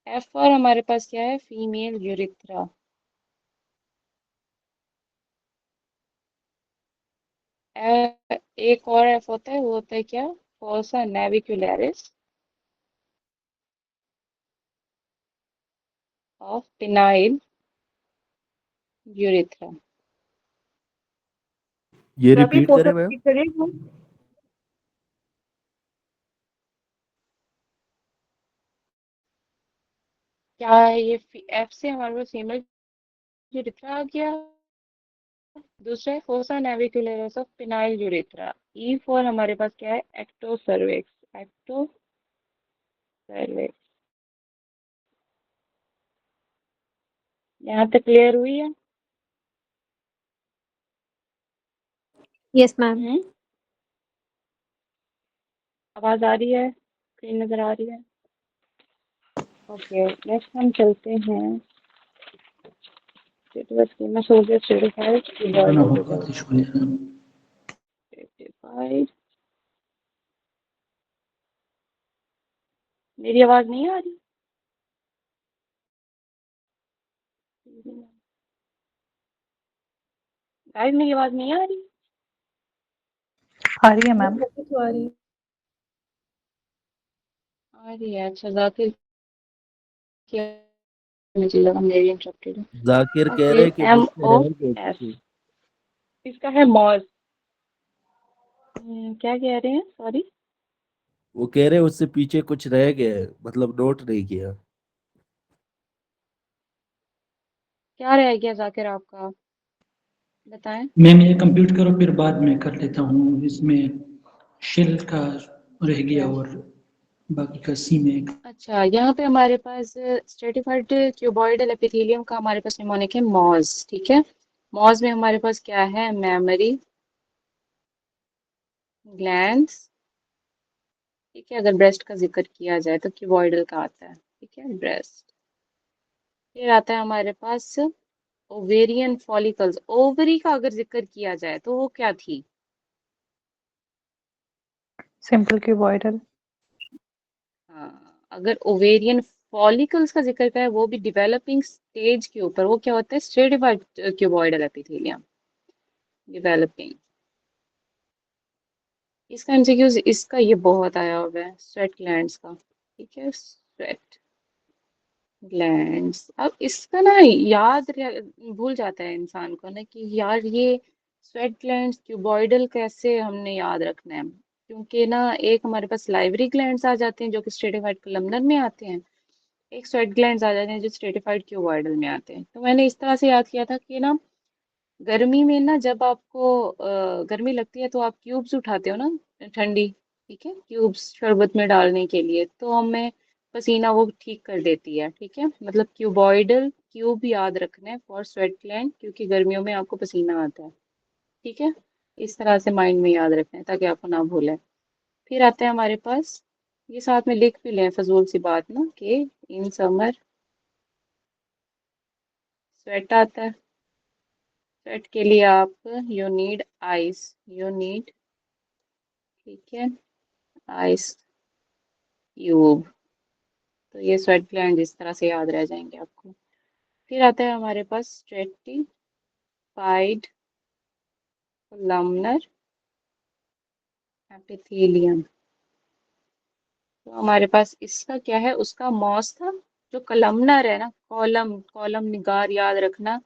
F for हमारे पास क्या है, फीमेल यूरिथ्रा। एक और एफ होता है, वो होता है क्या, fossa navicularis. Of penile urethra. ये तो अभी रिपीट फोटो करें मैम? क्लिक करिए। क्या ये एफ से हमारे पास फीमेल यूरेथ्रा आ गया। दूसरा है fossa navicularis of penile urethra. E for हमारे पास क्या है, एक्टो सर्विक्स। Ecto cervix. यहाँ तक क्लियर हुई है? Yes ma'am. आवाज आ रही है, स्क्रीन नजर आ रही है? ओके, नेक्स्ट हम चलते हैं स्कीमा सोल्जर सर्टिफाइड गाना होगा शुक्रिया। सर्टिफाइड। मेरी आवाज नहीं आ रही? गाइस मेरी आवाज नहीं आ रही? आ रही है मैम। तो आ रही है। आ रही है, अच्छा। जाकिर क्या, मुझे लगा मेरी इंटरप्टेड है। जाकिर कह ओके, रहे कि एम मुझसे ओ है गए एस, कुछ। इसका है मॉज। क्या कह रहे हैं, सॉरी? वो कह रहे उससे पीछे कुछ रह गया, मतलब नोट नहीं किया। क्या रह गया जाकिर आपका, बताएं। मैम ये कंप्लीट करो फिर बाद में कर लेता हूँ। इसमें शेल का रह गया और बाकी का सी में। अच्छा, यहाँ पे हमारे पास स्ट्रेटिफाइड क्यूबॉइडल एपिथेलियम का हमारे पास निमोनिक है मॉज, ठीक है। मॉज में हमारे पास क्या है, मेमोरी ग्लैंड्स, ठीक है। अगर ब्रेस्ट का जिक्र किया जाए तो क्यूबॉइडल का आता है, ठीक है, ब्रेस्ट। फिर आता है हमारे पास ओवेरियन फॉलिकल्स। ओवरी का अगर जिक्र किया जाए तो वो क्या थी? Simple cuboidal. हाँ, अगर ओवेरियन फॉलिकल्स का जिक्र करें, वो भी डेवलपिंग स्टेज के ऊपर, वो क्या होता है, स्ट्रेटिफाइड क्यूबॉइडल एपिथेलियम डेवलपिंग। इसका एमसीक्यूज इसका ये बहुत आया हुआ है, स्वेट ग्लैंड्स का, ठीक है, स्वेट ग्लैंड्स। अब इसका ना भूल जाता है इंसान को ना कि यार ये स्वेट ग्लैंड्स क्यूबॉइडल कैसे हमने याद रखना है, क्योंकि ना एक हमारे पास लाइवरी ग्लैंड्स आ जाते हैं जो कि स्ट्रेटिफाइड कलमनर में आते हैं, एक स्वेट ग्लैंड्स आ जाते हैं जो स्ट्रेटिफाइड क्यूबॉइडल में आते हैं। तो मैंने इस तरह से याद किया था कि ना गर्मी में ना जब आपको गर्मी लगती है तो आप क्यूब्स उठाते हो ना, ठंडी, ठीक है, क्यूब्स शरबत में डालने के लिए, तो हमें पसीना वो ठीक कर देती है, ठीक है। मतलब क्यूबॉइडल क्यूब याद रखना है फॉर स्वेट ग्लैंड, क्योंकि गर्मियों में आपको पसीना आता है, ठीक है। इस तरह से माइंड में याद रखना है ताकि आपको ना भूलें। फिर आता है हमारे पास, ये साथ में लिख भी लें, फजूल सी बात ना, कि इन समर स्वेट आता है। स्वेट के लिए आप you need ice, you need, ठीक है, आइस क्यूब। तो ये स्वेट ग्लैंड इस तरह से याद रह जाएंगे आपको। फिर आता है हमारे पास स्ट्रेटिफाइड कॉलमनर एपिथेलियम। तो हमारे पास इसका क्या है, उसका मॉस था। जो कलमनर है ना, कॉलम कॉलम निगार याद रखना,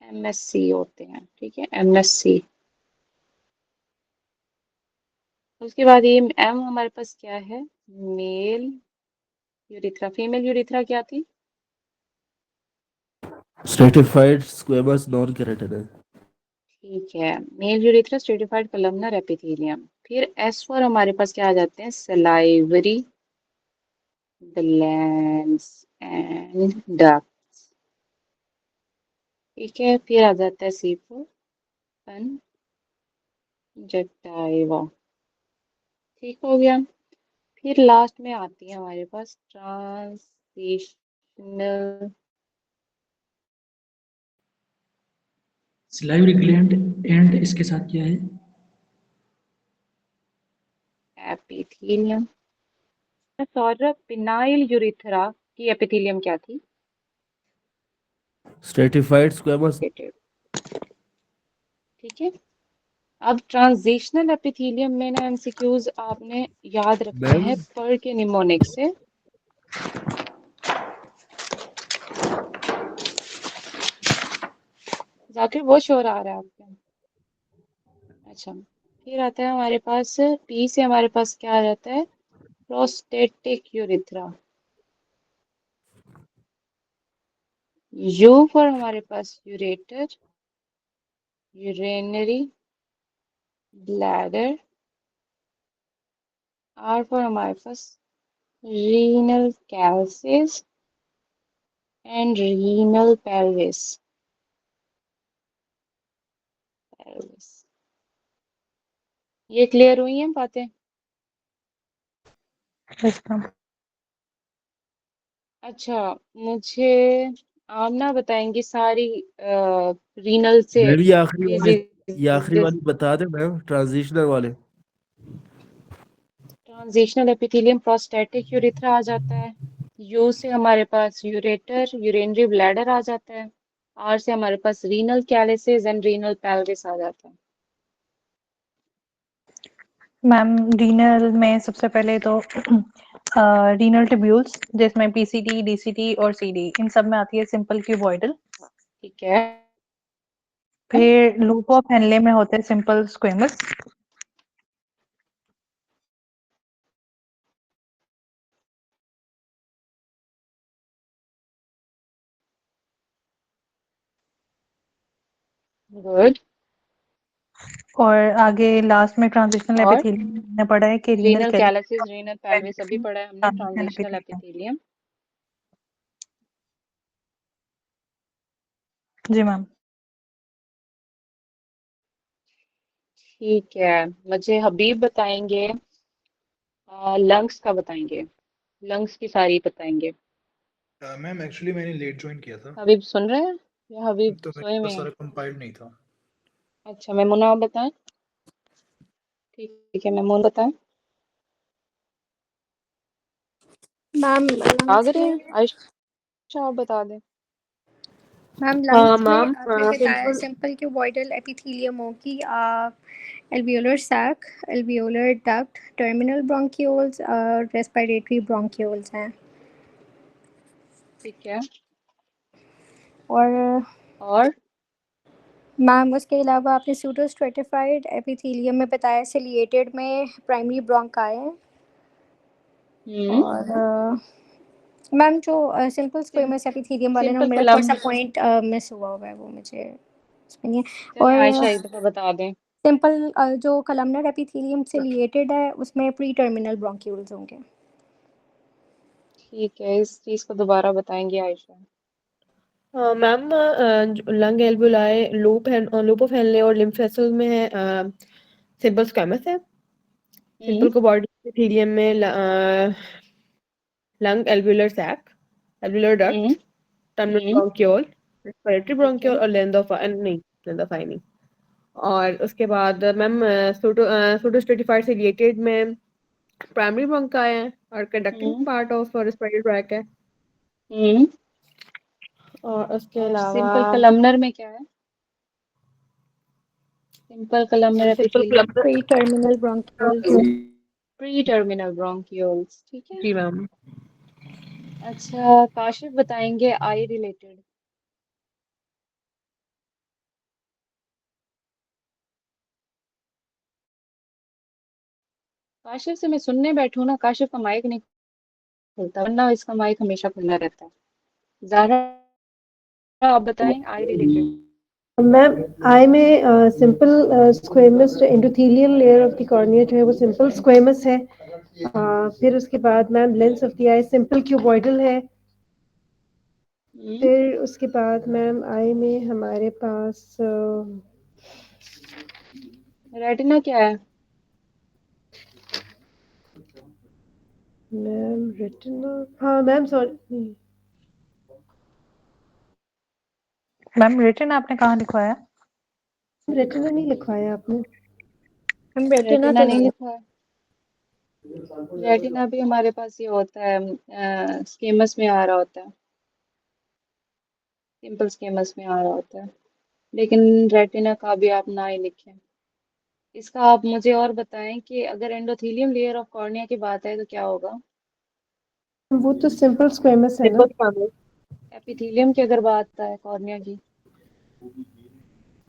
एमएससी होते हैं, ठीक है, एमएससी। उसके बाद ये एम हमारे पास क्या है, मेल यूरिथ्रा। फीमेल यूरिथ्रा क्या थी? Stratified squamous non keratin. ठीक है, male urethra stratified columnar epithelium. फिर एस फॉर हमारे पास क्या आ जाते हैं, सलाइवरी ग्लैंड्स एंड डक्ट्स, ठीक है। फिर आ जाता है सी फॉर कंजक्टाइवा, ठीक हो गया। फिर लास्ट में आती है हमारे पास ट्रांजिशनल सलाइवरी ग्लैंड एंड इसके साथ क्या है? एपिथेलियम। सौरभ, पिनाइल यूरिथ्रा की एपिथेलियम क्या थी? Stratified squamous. ठीक है। अब ट्रांजिशनल एपिथेलियम में ना एमसीक्यूज आपने याद रखने मैम हैं पर के निमोनिक से। जाकिर बहुत शोर आ रहा है आपके। अच्छा, फिर आता है हमारे पास पी से हमारे पास क्या आ जाता है? Prostatic urethra. यू फॉर हमारे पास ureter, urinary bladder. R for हमारे पास renal calyces and renal pelvis. ये क्लियर हुई हैं बातें? Yes ma'am. अच्छा, मुझे आमना बताएंगी सारी रीनल से मैम ये आखिरी डिजीजेस। वाली बता दे मैम, ट्रांजिशनल वाले। ट्रांजिशनल एपिथेलियम प्रोस्टेटिक यूरिथ्रा आ जाता है। यू से हमारे पास यूरेटर, यूरेनरी ब्लैडर आ जाता है। आर से हमारे पास renal calyces and renal pelvis आ जाता है। मैम रीनल में सबसे पहले तो रीनल ट्यूब्यूल्स जिसमें पीसीटी, डीसीटी और सीडी इन सब में आती है सिंपल क्यूबॉइडल। ठीक है। फिर लूप ऑफ हेनले में होते हैं सिंपल स्क्वेमस। गुड। और आगे लास्ट में ट्रांजिशनल और एपिथेलियम ने पढ़ा है कि रीनल कैलिसिस, रीनल पेल्विस अभी पढ़ा है हमने। Transitional transitional epithelium. एपिथेलियम। जी मैम। ठीक है, मुझे हबीब बताएंगे, लंग्स का बताएंगे, लंग्स की सारी बताएंगे। मैम एक्चुअली मैंने लेट ज्वाइन किया था, हबीब सुन रहे हैं या हबीब तो सोए मेरे में पास है? सारा कंपाइल्ड नहीं था। अच्छा, मेमुना आप बताएं। ठीक है, मेमुना बताएं। मैम आग लंग्स रहे में हैं आयशा, आप बता दें। मैम हाँ लंग्स में मैम आपने बताया सिंपल सिंपल क्यूबॉइडल एपिथेलियम होगी, alveolar sac, alveolar duct, terminal bronchioles और respiratory bronchioles हैं। ठीक है। और और मैम उसके अलावा आपने सूडो स्ट्रेटिफाइड एपिथेलियम में बताया सिलिएटेड में प्राइमरी ब्रोंकाई है। और मैम जो सिंपल स्क्वेमस एपिथेलियम वाले ना, सिंपल मेरा थोड़ा सा पॉइंट मिस हुआ है, वो मुझे समझ नहीं है। चलें आयशा और एक दफा बता दें। सिंपल जो कलमनर एपिथेलियम से रिलेटेड है उसमें प्री टर्मिनल ब्रोंक्यूल्स होंगे। ठीक है, इस चीज को दोबारा बताएंगे Ayesha. Ma'am lung alveoli loop of Henle और लिम्फ वेसल में है सिंपल स्क्वेमस है। सिंपल क्यूबॉइडल एपिथेलियम में lung alveolar sac, alveolar duct, terminal bronchiole, respiratory bronchiole और लेंथ ऑफ नहीं। और उसके बाद मैम सूडोस्ट्रेटिफाइड से रिलेटेड में प्राइमरी ब्रोंकाई है और conducting part of respiratory tract है। और उसके अलावा सिंपल कलमनर में क्या है? Simple columnar epithelium pre terminal bronchioles. Pre terminal bronchioles. ठीक है। जी मैम। अच्छा, काशिफ बताएंगे आई रिलेटेड। काशिफ से मैं सुनने बैठूं ना, काशिफ का माइक नहीं खुलता, वरना इसका माइक हमेशा खुला रहता है। ज़ाहरा आप बताएं आई रिलेटेड। मैम आई में simple squamous endothelial layer of the cornea जो है वो सिंपल स्क्वेमस है। फिर उसके बाद ma'am lens of the I simple cuboidal है। फिर उसके बाद मैम आई में हमारे पास रेटिना क्या है? मैम रेटिना, हाँ मैम सॉरी मैम रिटन आपने कहाँ लिखवाया? रेटिना नहीं लिखवाया आपने। हम रेटिना रेटिना तो नहीं नहीं। लिखा है। रेटिना भी हमारे पास ये होता है, स्केमस में आ रहा होता है, सिंपल स्केमस में आ रहा होता है, लेकिन रेटिना का भी आप ना ही लिखें। इसका आप मुझे और बताएं कि अगर एंडोथेलियम लेयर ऑफ कॉर्निया की बात है तो क्या होगा? वो तो सिंपल स्क्वेमस है ना। एपिथेलियम की अगर बात है कॉर्निया की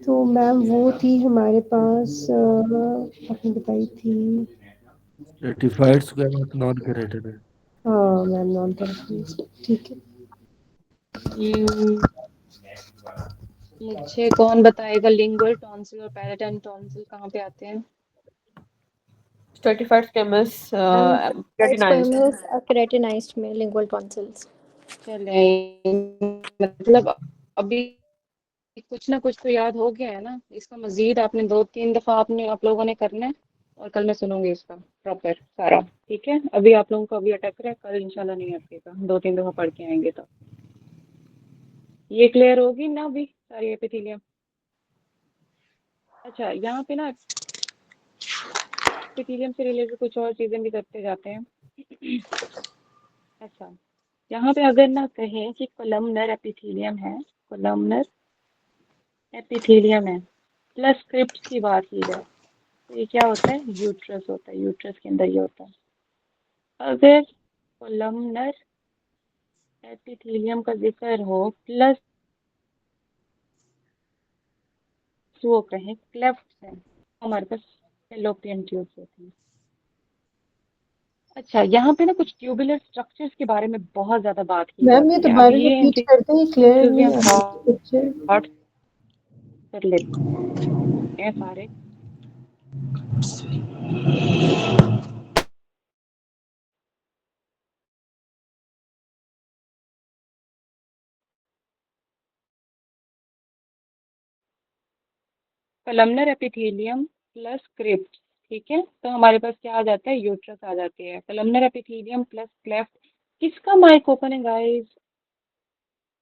तो मैम वो थी हमारे पास आपने बताई थी। रेटिफाइड स्क्वायर नॉन करेक्टेड है। हाँ मैम नॉन करेक्ट, ठीक है। मुझे कौन बताएगा लिंगुअल टॉन्सिल और पैलेटल टॉन्सिल कहाँ पे आते हैं? Stratified squamous keratinized. Squamous keratinized में लिंगुअल टॉन्सिल्स। चले मतलब अभी कुछ ना कुछ तो याद हो गया है ना। इसका मजीद आपने 2-3 दफा आप लोगों ने करना है और कल मैं सुनूंगी इसका प्रॉपर सारा। ठीक है, अभी आप लोगों को अभी अटक रहा है, कल इंशाल्लाह नहीं अटकेगा, 2-3 दफा पढ़ के आएंगे तो ये क्लियर होगी ना अभी सारी एपिथेलियम। अच्छा, यहाँ पे ना एपिथेलियम से रिलेटेड कुछ और चीजें भी करते जाते हैं। अच्छा, यहाँ पे अगर ना कहें कि कोलमनर एपिथेलियम है, कोलमनर एपिथेलियम है प्लस स्क्रिप्ट की बात की जाए तो ये क्या होता है? यूट्रस होता है। यूट्रस के अंदर ये होता है। अगर कोलमनर एपिथेलियम का जिक्र हो प्लस वो कहें क्लेफ्ट है, हमारे पास फैलोपियन ट्यूब्स होती हैं। अच्छा, यहाँ पे ना कुछ ट्यूबुलर स्ट्रक्चर्स के बारे में बहुत ज्यादा बात की मैम ये जाती है। दोबारा अभी ये रिपीट करते हैं, क्लियर एमसीक्यूज भी नहीं हम आ रहा पिक्चर। थॉट कर लेते हैं सारे। कलमनर एपिथेलियम प्लस क्रिप्ट, ठीक है, तो हमारे पास क्या आ जाता है? यूट्रस आ जाती है। Columnar epithelium plus cleft. किसका माइक ओपन है गाइस?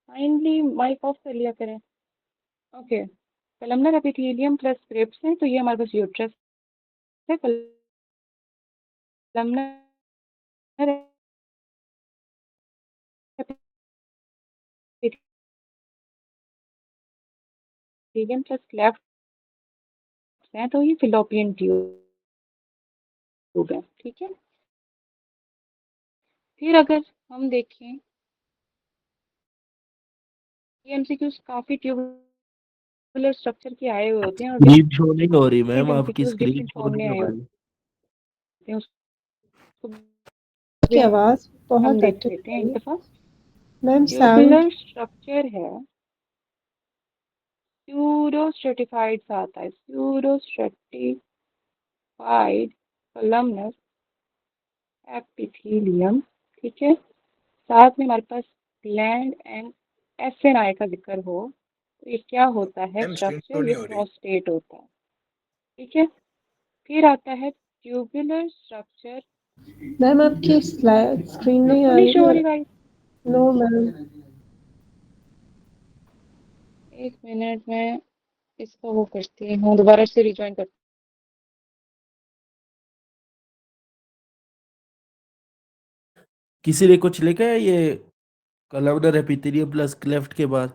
काइंडली माइक ऑफ कर लिया करें। Okay, columnar epithelium plus crypt है तो ये हमारे पास यूट्रस है। कलमनर एपिथेलियम प्लस क्लेफ्ट है तो ये फिलोपियन ट्यूब है। ठीक है, फिर अगर हम देखें ये एमसीक्यूज काफी ट्यूबुलर स्ट्रक्चर के आए हुए होते हैं और स्क्रीन शो नहीं हो रही मैम, डिफरेंट आपकी MCQs screen different show form में नहीं आए हो रही। होते हैं। उसको की भी आवाज हम बहुत देख अटक लेते हैं रही एक है दफा। Ma'am, sound. ट्यूबुलर स्ट्रक्चर है, स्यूडो स्ट्रेटिफाइड आता है, स्यूडो स्ट्रेटिफाइड कॉलमनर एपिथेलियम। ठीक है, साथ में हमारे पास ग्लैंड एंड एफएनआई का जिक्र हो तो ये क्या होता है मैम स्क्रीन शो स्ट्रक्चर? ये नहीं हो रही। प्रोस्टेट होता है। ठीक है, फिर आता है ट्यूबुलर स्ट्रक्चर। मैम आपकी स्लाइड स्क्रीन नहीं क्यों आ नहीं रही शो हो है। रही गाइस? No ma'am. एक मिनट में इसको वो करती हूँ, दोबारा से रिज्वाइन करती किसी ने कुछ लिखा है ये कलमनर एपिथेलियम प्लस क्लेफ्ट के बाद?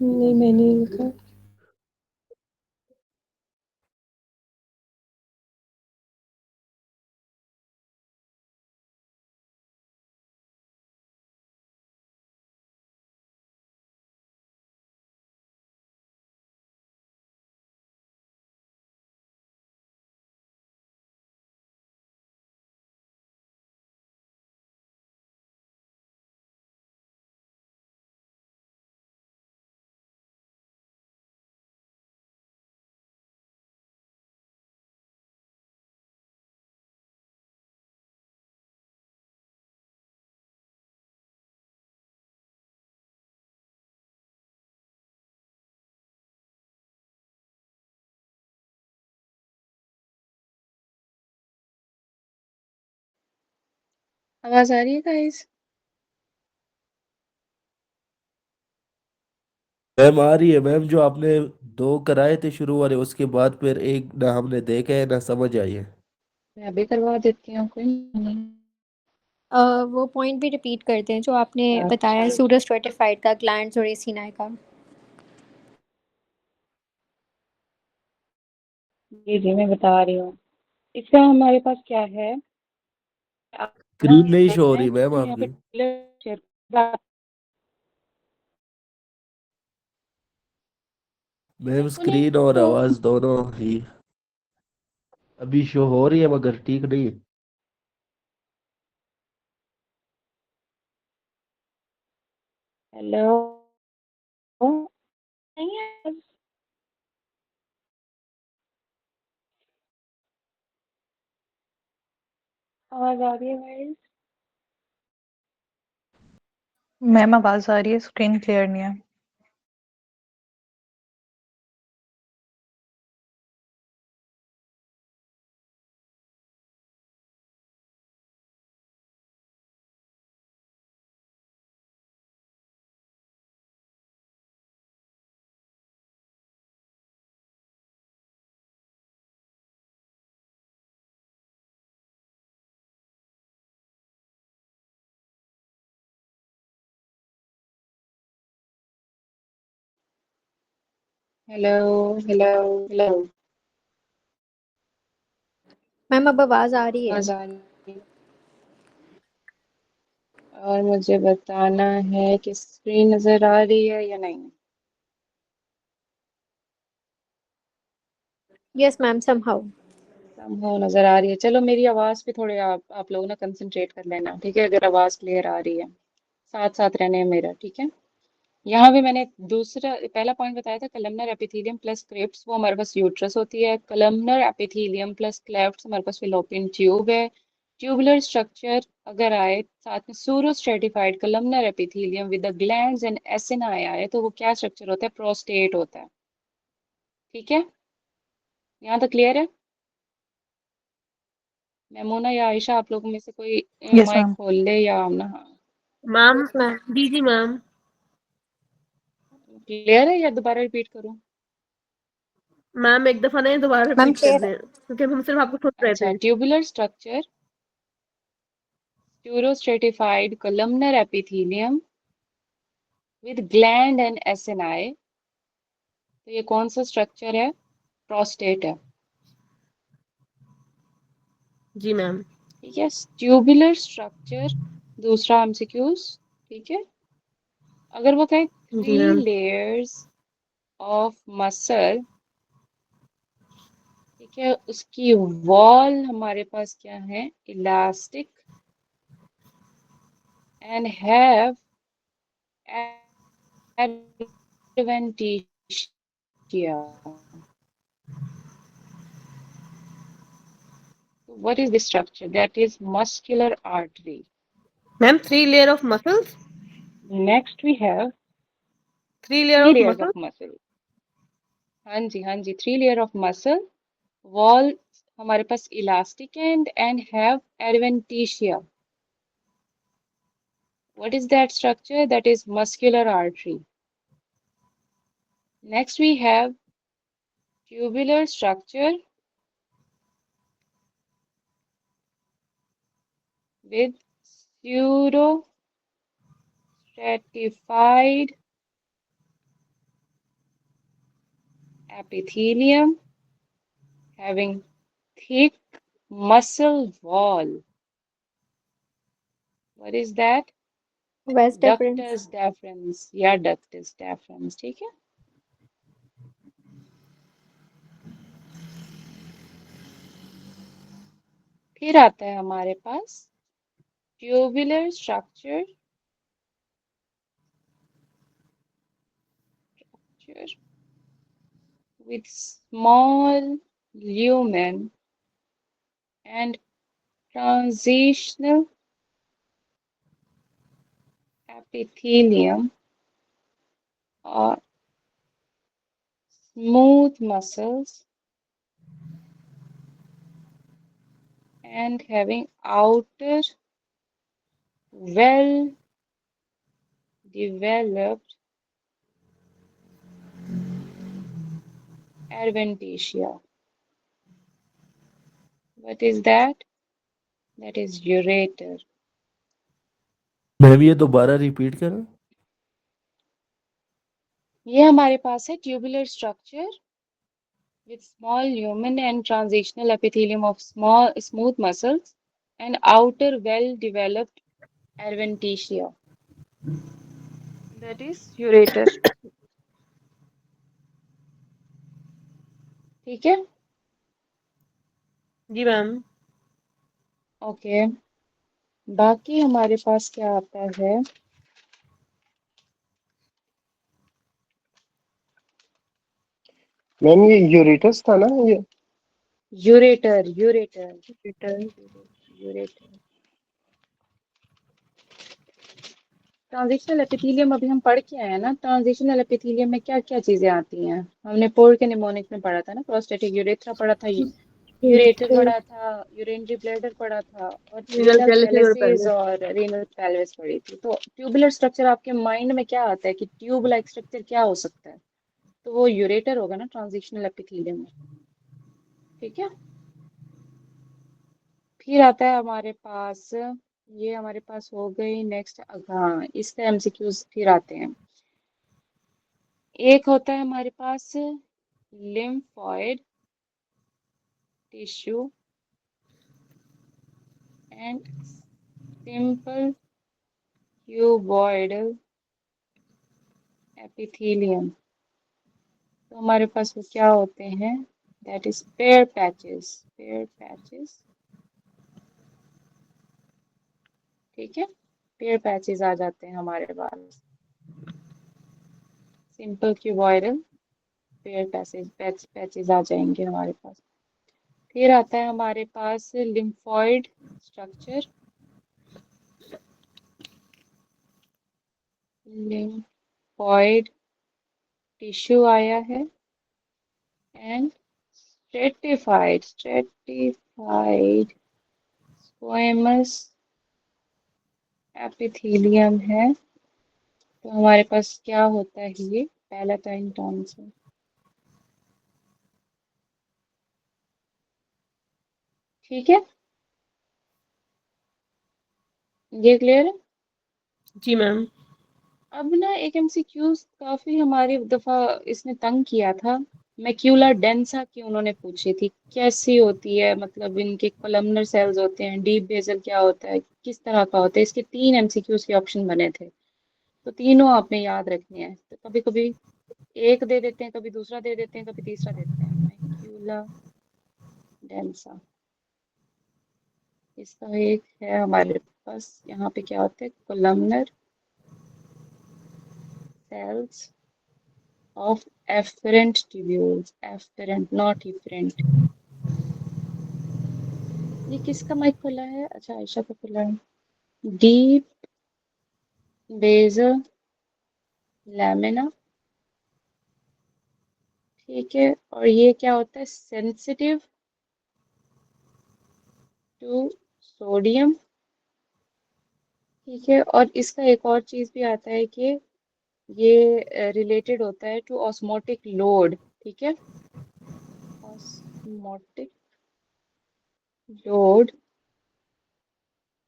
नहीं मैंने नहीं लिखा। हूँ। आवाज आ रही है गाइस? मैम आ रही है मैम, जो आपने दो कराए थे शुरू वाले उसके बाद फिर एक ना हमने देखे है ना समझ आई है। मैं अभी करवा देती हूँ, कोई नहीं। वो पॉइंट भी रिपीट करते हैं जो आपने बताया अच्छा, सूडो स्ट्रेटिफाइड का, ग्लैंड्स और एसिनाई का। जी जी मैं बता रही हूँ। इसका हमारे पास क्या है? स्क्रीन नहीं शो हो रही मैम यहाँ पे आपकी। मैम स्क्रीन और आवाज दोनों ही अभी शो हो रही है मगर ठीक नहीं है। हेलो नहीं है। आवाज आ रही है गाइस? मैम आवाज आ रही है, स्क्रीन क्लियर नहीं है। Hello hello hello. मैम अब आवाज आ रही है। आवाज आ रही है। और मुझे बताना है कि स्क्रीन नजर आ रही है या नहीं। Yes ma'am somehow. समहाउ नजर आ रही है। चलो मेरी आवाज पे थोड़े आप लोग ना कंसंट्रेट कर लेना, ठीक है? अगर आवाज क्लियर आ रही है साथ साथ रहने हैं मेरा, ठीक है? यहाँ भी मैंने दूसरा पहला पॉइंट बताया था, कलमनर एपिथेलियम प्लस क्रिप्स, वो हमारे पास यूट्रस होती है। कलमनर एपिथेलियम प्लस क्लेफ्ट्स हमारे पास फिलोपियन ट्यूब है। ट्यूबुलर स्ट्रक्चर अगर आए साथ में pseudo stratified columnar epithelium with the glands and acini आए तो वो क्या स्ट्रक्चर होता है? प्रोस्टेट होता है। ठीक है, यहाँ तक क्लियर है? मेमोना या आयशा, आप लोगों में से कोई यस माइक मैम। खोल ले या ना? मैम जी मैम। क्लियर है या दोबारा रिपीट करूँ? मैम एक दफा नहीं दोबारा मैम रिपीट कर क्लियर है। दें क्योंकि हम सिर्फ आपको सुन रहे अच्छा, थे। Tubular structure pseudostratified columnar epithelium with gland and acini। तो ये कौन सा स्ट्रक्चर है? प्रोस्टेट है। जी मैम। ठीक है, ट्यूबुलर स्ट्रक्चर दूसरा एमसीक्यूज। ठीक है, अगर वो कहे जी 3 मैम। लेयर्स ऑफ मसल, ठीक है, उसकी वॉल हमारे पास क्या है? Elastic and have adventitia। What is this structure? That is muscular artery. Ma'am 3 layer of muscles. Next we have 3 layer 3 of layers muscle. of muscle। हाँ जी हाँ जी, 3 लेयर ऑफ मसल। वॉल हमारे पास elastic and have adventitia। What is that structure? That is muscular artery. Next we have tubular structure with pseudo stratified epithelium having thick muscle wall। What is that? Vas deferens. Ductus deferens या ductus deferens. ठीक है, फिर आता है हमारे पास tubular structure with small lumen and transitional epithelium or smooth muscles and having outer well developed adventitia। What is that? That is ureter। Ma'am ये दोबारा रिपीट करें। ये हमारे पास है tubular structure with small lumen and transitional epithelium of small smooth muscles and outer well developed adventitia, that is ureter. ठीक है, जी ma'am. Okay. बाकी हमारे पास क्या आता है, मैम ये यूरेटस था ना ये? Ureter ureter ureter. Transitional epithelium अभी हम पढ़ के आए हैं ना, ट्रांजिशनल एपिथेलियम में क्या क्या चीजें आती हैं, हमने पोर के निमोनिक में पढ़ा था ना, प्रोस्टेटिक यूरेथ्रा पढ़ा था, यूरेटर पढ़ा था, यूरिनरी ब्लैडर पढ़ा था, और रीनल रीनल कैलिसेस और कैलिसेस पेल्विस। और रीनल पेल्विस पढ़ी थी। तो ट्यूबुलर स्ट्रक्चर आपके माइंड में क्या आता है कि ट्यूब लाइक स्ट्रक्चर क्या हो सकता है, तो वो यूरेटर होगा ना ट्रांजिशनल एपिथेलियम में। ठीक है, फिर आता है हमारे पास, ये हमारे पास हो गई। नेक्स्ट, हाँ, इसके एमसीक्यूज फिर आते हैं। एक होता है हमारे पास lymphoid tissue and simple cuboidal epithelium. तो हमारे पास वो क्या होते हैं, that is Peyer patches, Peyer patches. ठीक है, पेयर पैचेस आ जाते हैं हमारे पास, सिंपल क्यूबॉइडल पेयर पैचेस आ जाएंगे हमारे पास। फिर आता है हमारे पास लिम्फॉइड स्ट्रक्चर, लिम्फॉइड टिश्यू आया है, एंड स्ट्रेटिफाइड स्क्वेमस एपिथेलियम है। तो हमारे पास क्या होता है, ये पैलेटाइन टॉन्सिल। ठीक है, ये क्लियर है। जी मैम। अब ना एक एमसीक्यूज काफी हमारी दफा इसने तंग किया था, मैक्यूला डेंसा की उन्होंने पूछी थी, कैसी होती है, मतलब इनके कोलमनर सेल्स होते हैं, डीप बेसल क्या होता है, किस तरह का होता है। इसके 3 एमसीक्यूज के ऑप्शन बने थे, तो तीनों आपने याद रखने हैं। तो कभी कभी एक दे देते हैं, कभी दूसरा दे देते हैं, कभी तीसरा देते हैं। मैक्यूला डेंसा, इसका एक है हमारे पास, यहाँ पे क्या होते हैं, columnar cells of afferent tubules, afferent not efferent। ये किसका माइक खुला है, अच्छा आयशा का खुला है। डीप बेसल लैमिना, ठीक है, और ये क्या होता है, सेंसिटिव टू सोडियम। ठीक है, और इसका एक और चीज भी आता है कि ये रिलेटेड होता है टू ऑस्मोटिक लोड। ठीक है, osmotic load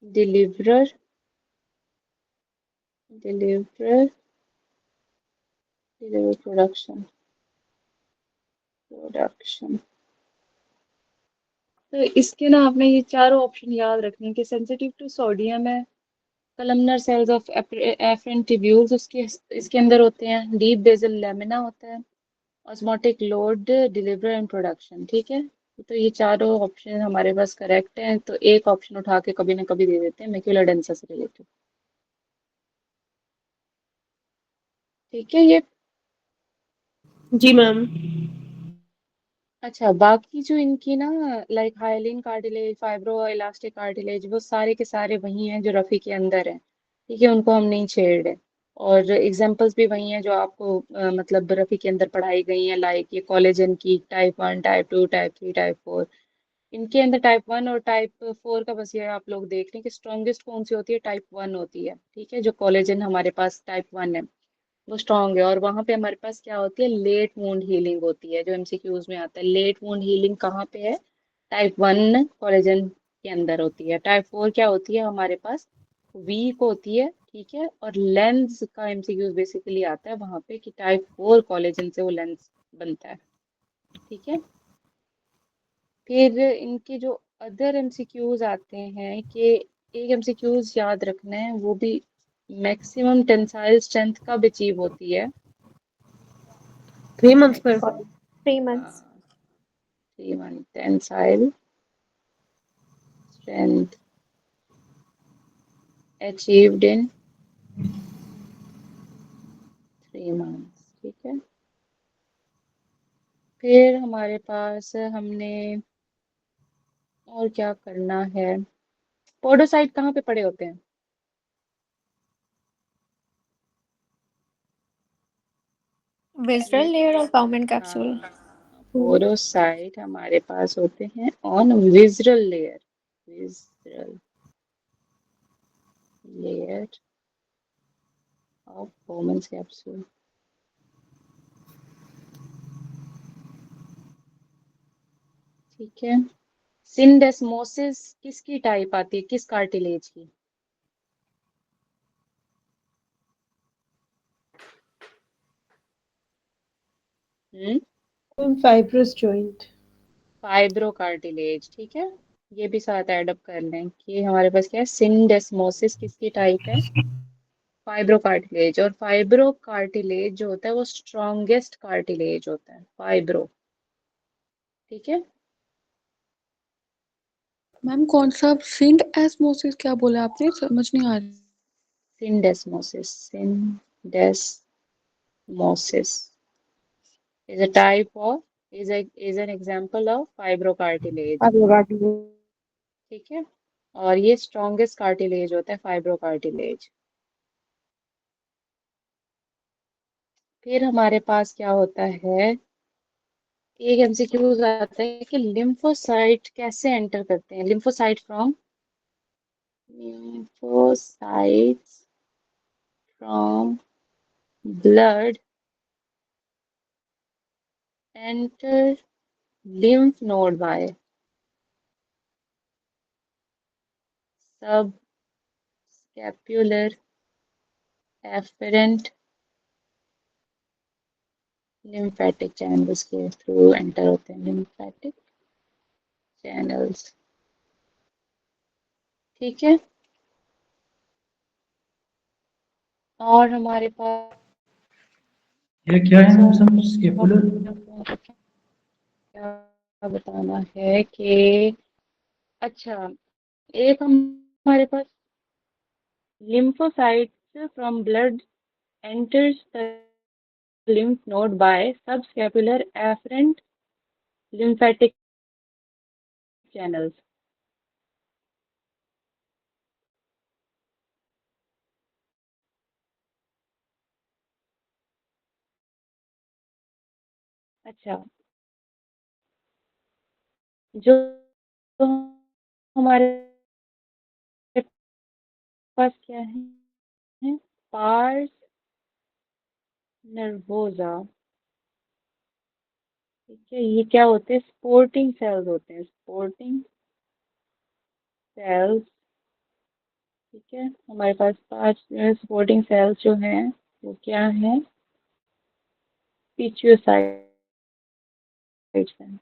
deliverer deliverer deliver production. तो इसके ना आपने ये चारों ऑप्शन याद रखने हैं कि सेंसिटिव टू सोडियम है, columnar cells of efferent tubules उसके इसके अंदर होते हैं, डीप बेसल लैमिना होता है, osmotic load deliver and production. ठीक है, तो ये चारों ऑप्शन हमारे पास करेक्ट हैं, तो एक ऑप्शन उठा के कभी ना कभी दे देते हैं मैक्यूला डेंसा से रिलेटेड। ठीक है, ये जी मैम। अच्छा, बाकी जो इनकी ना like hyaline cartilage, fibro elastic cartilage, वो सारे के सारे वही हैं जो रफ़ी के अंदर हैं। ठीक है, उनको हम नहीं छेड़ रहे, और एग्जांपल्स भी वही हैं जो आपको मतलब रफ़ी के अंदर पढ़ाई गई हैं, लाइक ये कोलेजन की टाइप 1, टाइप 2, टाइप 3, टाइप 4। इनके अंदर टाइप 1 और टाइप 4 का बस ये आप लोग देख लें कि स्ट्रॉन्गेस्ट कौन सी होती है, टाइप 1 होती है। ठीक है, जो कोलेजन हमारे पास टाइप 1 है वो स्ट्रांग है, और वहां पे हमारे पास क्या होती है, लेट वुंड हीलिंग होती है, जो एमसीक्यूज में आता है। लेट वुंड हीलिंग कहाँ पे है, टाइप 1 कोलेजन के अंदर होती है। टाइप 4 क्या होती है हमारे पास, वीक होती है। ठीक है, और लेंस का एमसीक्यूज बेसिकली आता है वहां पे कि टाइप 4 कोलेजन से वो लेंस बनता है। ठीक है, फिर इनके जो अदर एमसीक्यूज आते हैं कि एक एमसीक्यूज याद रखना है, वो भी मैक्सिमम टेंसाइल स्ट्रेंथ कब अचीव होती है? 3 months पर 3 months. 3 month tensile strength achieved in 3 months, ठीक है। फिर हमारे पास हमने और क्या करना है? पोडोसाइट कहाँ पे पड़े होते हैं? Visceral layer of Bowman capsule. Podocyte हमारे पास होते हैं on visceral layer, visceral layer of Bowman's capsule। ठीक है। सिंडेस्मोसिस किसकी टाइप आती है, किस कार्टिलेज की? Fibrous joint. फाइब्रो कार्टिलेज, ठीक है। ये भी साथ ऐड अप कर लें कि हमारे पास क्या है, सिंडेस्मोसिस किसकी टाइप है? Fibro cartilage. और फाइब्रो कार्टिलेज जो होता है वो स्ट्रॉन्गेस्ट कार्टिलेज होता है, फाइब्रो, ठीक है। मैम कौन सा सिंड एस्मोसिस क्या बोला आपने, समझ नहीं आ रही। सिंडेस्मोसिस, सिंडेस्मोसिस is a type of is an example of fibrocartilage, ठीक है। और ये स्ट्रॉन्गेस्ट कार्टिलेज होता है, फाइब्रोकार्टिलेज। फिर हमारे पास क्या होता है, एक एमसीक्यूज आता है कि लिम्फोसाइट कैसे एंटर करते हैं, lymphocyte from blood enter lymph node by subscapular afferent lymphatic channels के थ्रू एंटर होते हैं, lymphatic channels, ठीक है। और हमारे पास ये क्या है मैम, सब स्केपुलर? क्या बताना है कि अच्छा, एक हमारे पास lymphocytes from blood enters the lymph node by subscapular afferent lymphatic channels। अच्छा, जो हमारे पास क्या है, पार्स नर्वोजा, ठीक है। ये क्या होते हैं, स्पोर्टिंग सेल्स होते हैं, स्पोर्टिंग सेल्स, ठीक है। हमारे पास 5 स्पोर्टिंग सेल्स जो हैं वो क्या है, पिच्यूसाइट्स हैं,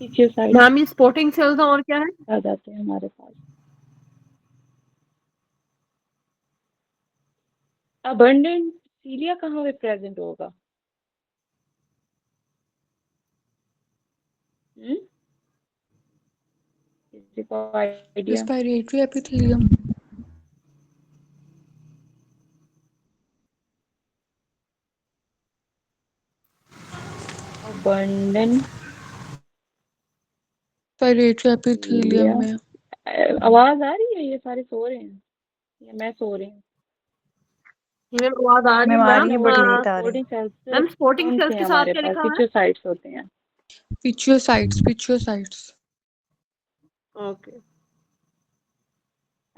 पिच्यूसाइट्स मैम ये स्पोर्टिंग सेल्स और क्या है? आ जाते हैं हमारे पास। अबंडेंट सीलिया कहाँ पे प्रेजेंट होगा? किसी को idea? Respiratory epithelium. Abundant respiratory epithelium में। आवाज आ रही है? ये सारे सो रहे हैं या मैं सो रही हूँ? मैम आवाज आ रही मैम आ है रही है बट लेट आ रही स्पोर्टिंग सेल्स मैम स्पोर्टिंग कौन सेल्स से के हैं साथ हमारे क्या पास? लिखा हुआ है? पिच्यूसाइट्स होते हैं। पिच्यूसाइट्स। ओके।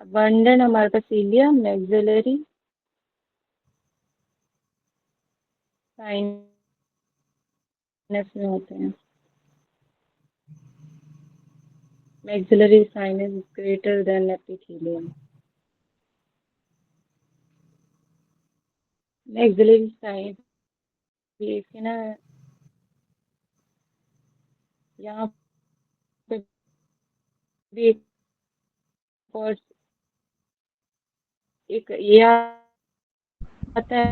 अबंडेंट हमारे पास सीलिया, मैक्सिलरी साइनस में होते हैं, maxillary sinus greater than epithelium, maxillary sinus इसके ना यहाँ पे भी एक और एक ये आता है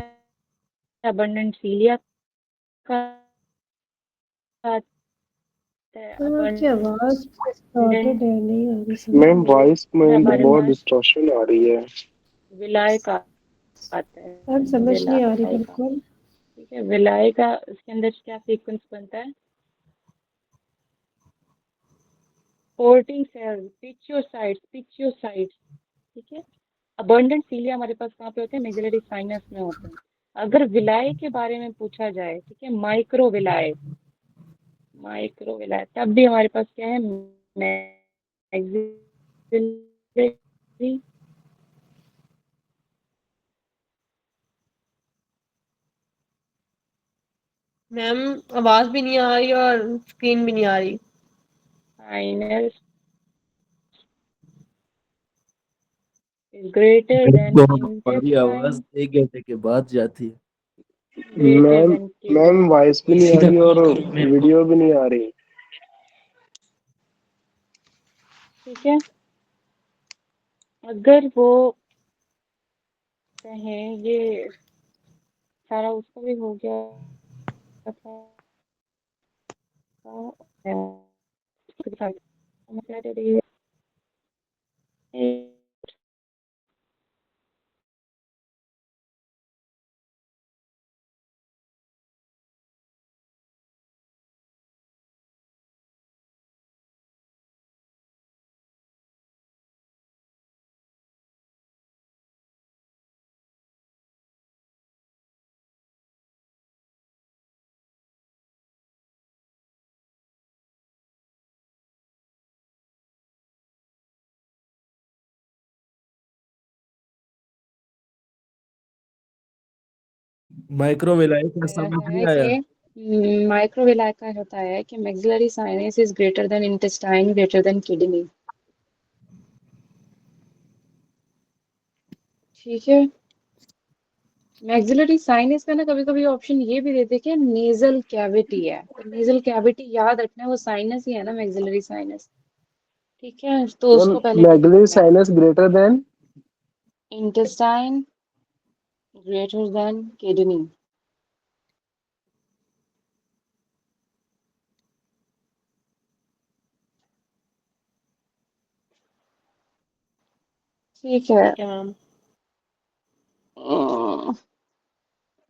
abundant cilia का आता है आपकी आवाज abundant डिस्टॉर्टेड है, नहीं आ रही समझ मैम में। वॉइस में हमारे बहुत पास डिस्टॉर्शन आ रही है। विलाय का आता है मैम समझ नहीं आ रही विलाय का, बिल्कुल। ठीक है। विलाय का इसके अंदर क्या सीक्वेंस बनता है? पोर्टिंग सेल, पिच्योसाइट्स, ठीक है। अबंडेंट सीलिया हमारे पास कहाँ पे होते हैं? मेजिलरी साइनस में होते हैं। अगर विलाय के बारे में पूछा जाए, ठीक है, माइक्रोविलाय, तब भी हमारे पास क्या है? मैक्सिलरी मैम आवाज भी नहीं आ रही और स्क्रीन भी नहीं आ रही। साइनस ग्रेटर देन हमारी आवाज इंटेस्टाइन, 1 घंटे के बाद जाती है। Greater ma'am than kidney, ma'am voice भी नहीं आ सीधा रही कॉल और करो मेरे को। वीडियो भी नहीं आ रही। ठीक है। अगर वो कहें ये सारा उसका भी हो गया था माइक्रोवेव का समझ रहता नहीं है आया। कि माइक्रोविलाय का होता है कि maxillary sinus is greater than intestine, greater than kidney, ठीक है। मैक्सिलरी साइनस का ना कभी कभी ऑप्शन ये भी देते हैं कि नेजल कैविटी है, तो नेजल कैविटी याद रखना, वो साइनस ही है ना मैक्सिलरी साइनस, ठीक है। तो मैम उसको पहले टिक मैगली करना है। Sinus greater than intestine greater than kidney, ठीक है। ठीक है मैम।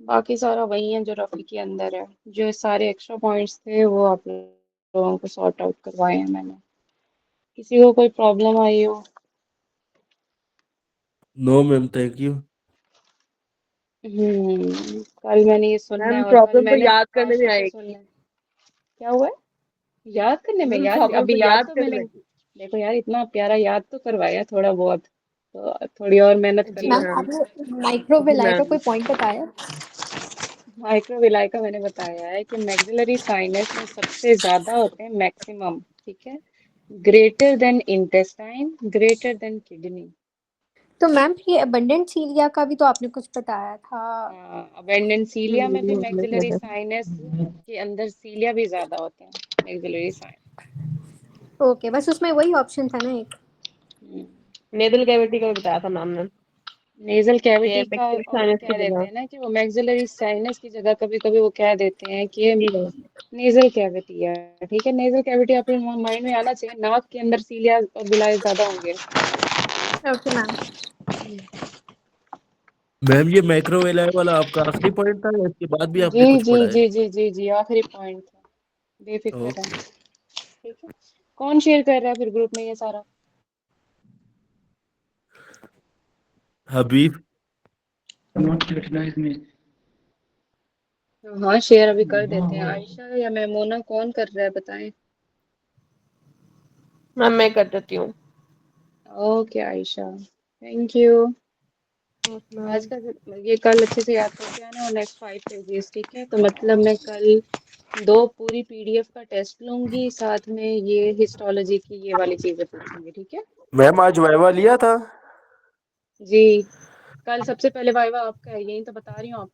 बाकी सारा वही है जो रफी के अंदर है। जो सारे एक्स्ट्रा पॉइंट्स थे वो आप लोगों को सॉर्ट आउट करवाए हैं मैंने। किसी को कोई प्रॉब्लम आई हो? No ma'am, thank you. कल मैंने ये सुनना है मैम और कल प्रॉब्लम तो मैंने याद करने में आशा से आएगी। सुनना है। क्या हुआ है? याद करने में? मैम याद प्रॉब्लम तो अभी याद याद तो करने मैंने में। देखो यार इतना प्यारा याद तो करवाया थोड़ा बहुत, तो थोड़ी और मेहनत जी करना मैम पड़ेगी। मैम। आपने जी माइक्रोविलाय का मैम। कोई पॉइंट बताया? माइक्रोविलाय का मैंने बताया है कि मैक्सिलरी साइनस में सबसे ज्यादा होते हैं मैक्सिमम, ठीक है, greater than intestine, greater than kidney. तो मैम ये अबंडेंट सीलिया का भी तो आपने कुछ बताया था। अबेंडेंट सीलिया में भी मैक्सिलरी मैम साइनस के अंदर सीलिया भी ज्यादा होते हैं मैक्सिलरी साइनस। ओके, बस उसमें वही ऑप्शन था ना एक। नेजल कैविटी का भी बताया था मैम ने। नेजल ये कैविटी का बैक्टीरियल वो साइनस की कह देते जगह। हैं ना कि वो मैक्सिलरी साइनस की जगह कभी कभी वो कह देते हैं कि जी मैम। नेजल कैविटी है, ठीक है। नेजल कैविटी आपके माइंड में आना चाहिए, नाक के अंदर सीलिया और विलाय ज्यादा होंगे। Okay ma'am. मैम ये माइक्रोवेव वाला आपका आखिरी पॉइंट था या इसके बाद भी जी आपने कुछ जी पढ़ा है? जी जी जी जी आखिरी पॉइंट था, बेफिक्र ओके। रहें, ठीक है। कौन शेयर कर रहा है फिर ग्रुप में ये सारा? हबीब। नॉट रिकॉग्नाइज मी। हाँ शेयर अभी कर देते हैं। आयशा या मैमोना कौन कर रहा है बताएं? मैम मैं कर देती हूँ। Okay Ayesha, thank you. आज का ये कल अच्छे से याद करके आना और नेक्स्ट 5 पेजेस, ठीक है। तो मतलब मैं कल 2 पूरी पीडीएफ का टेस्ट लूंगी, साथ में ये हिस्टोलॉजी की ये वाली चीजें पूछूंगी, ठीक है। मैम आज वाइवा लिया था? जी कल सबसे पहले वाइवा आपका है, यही तो बता रही हूँ आपको।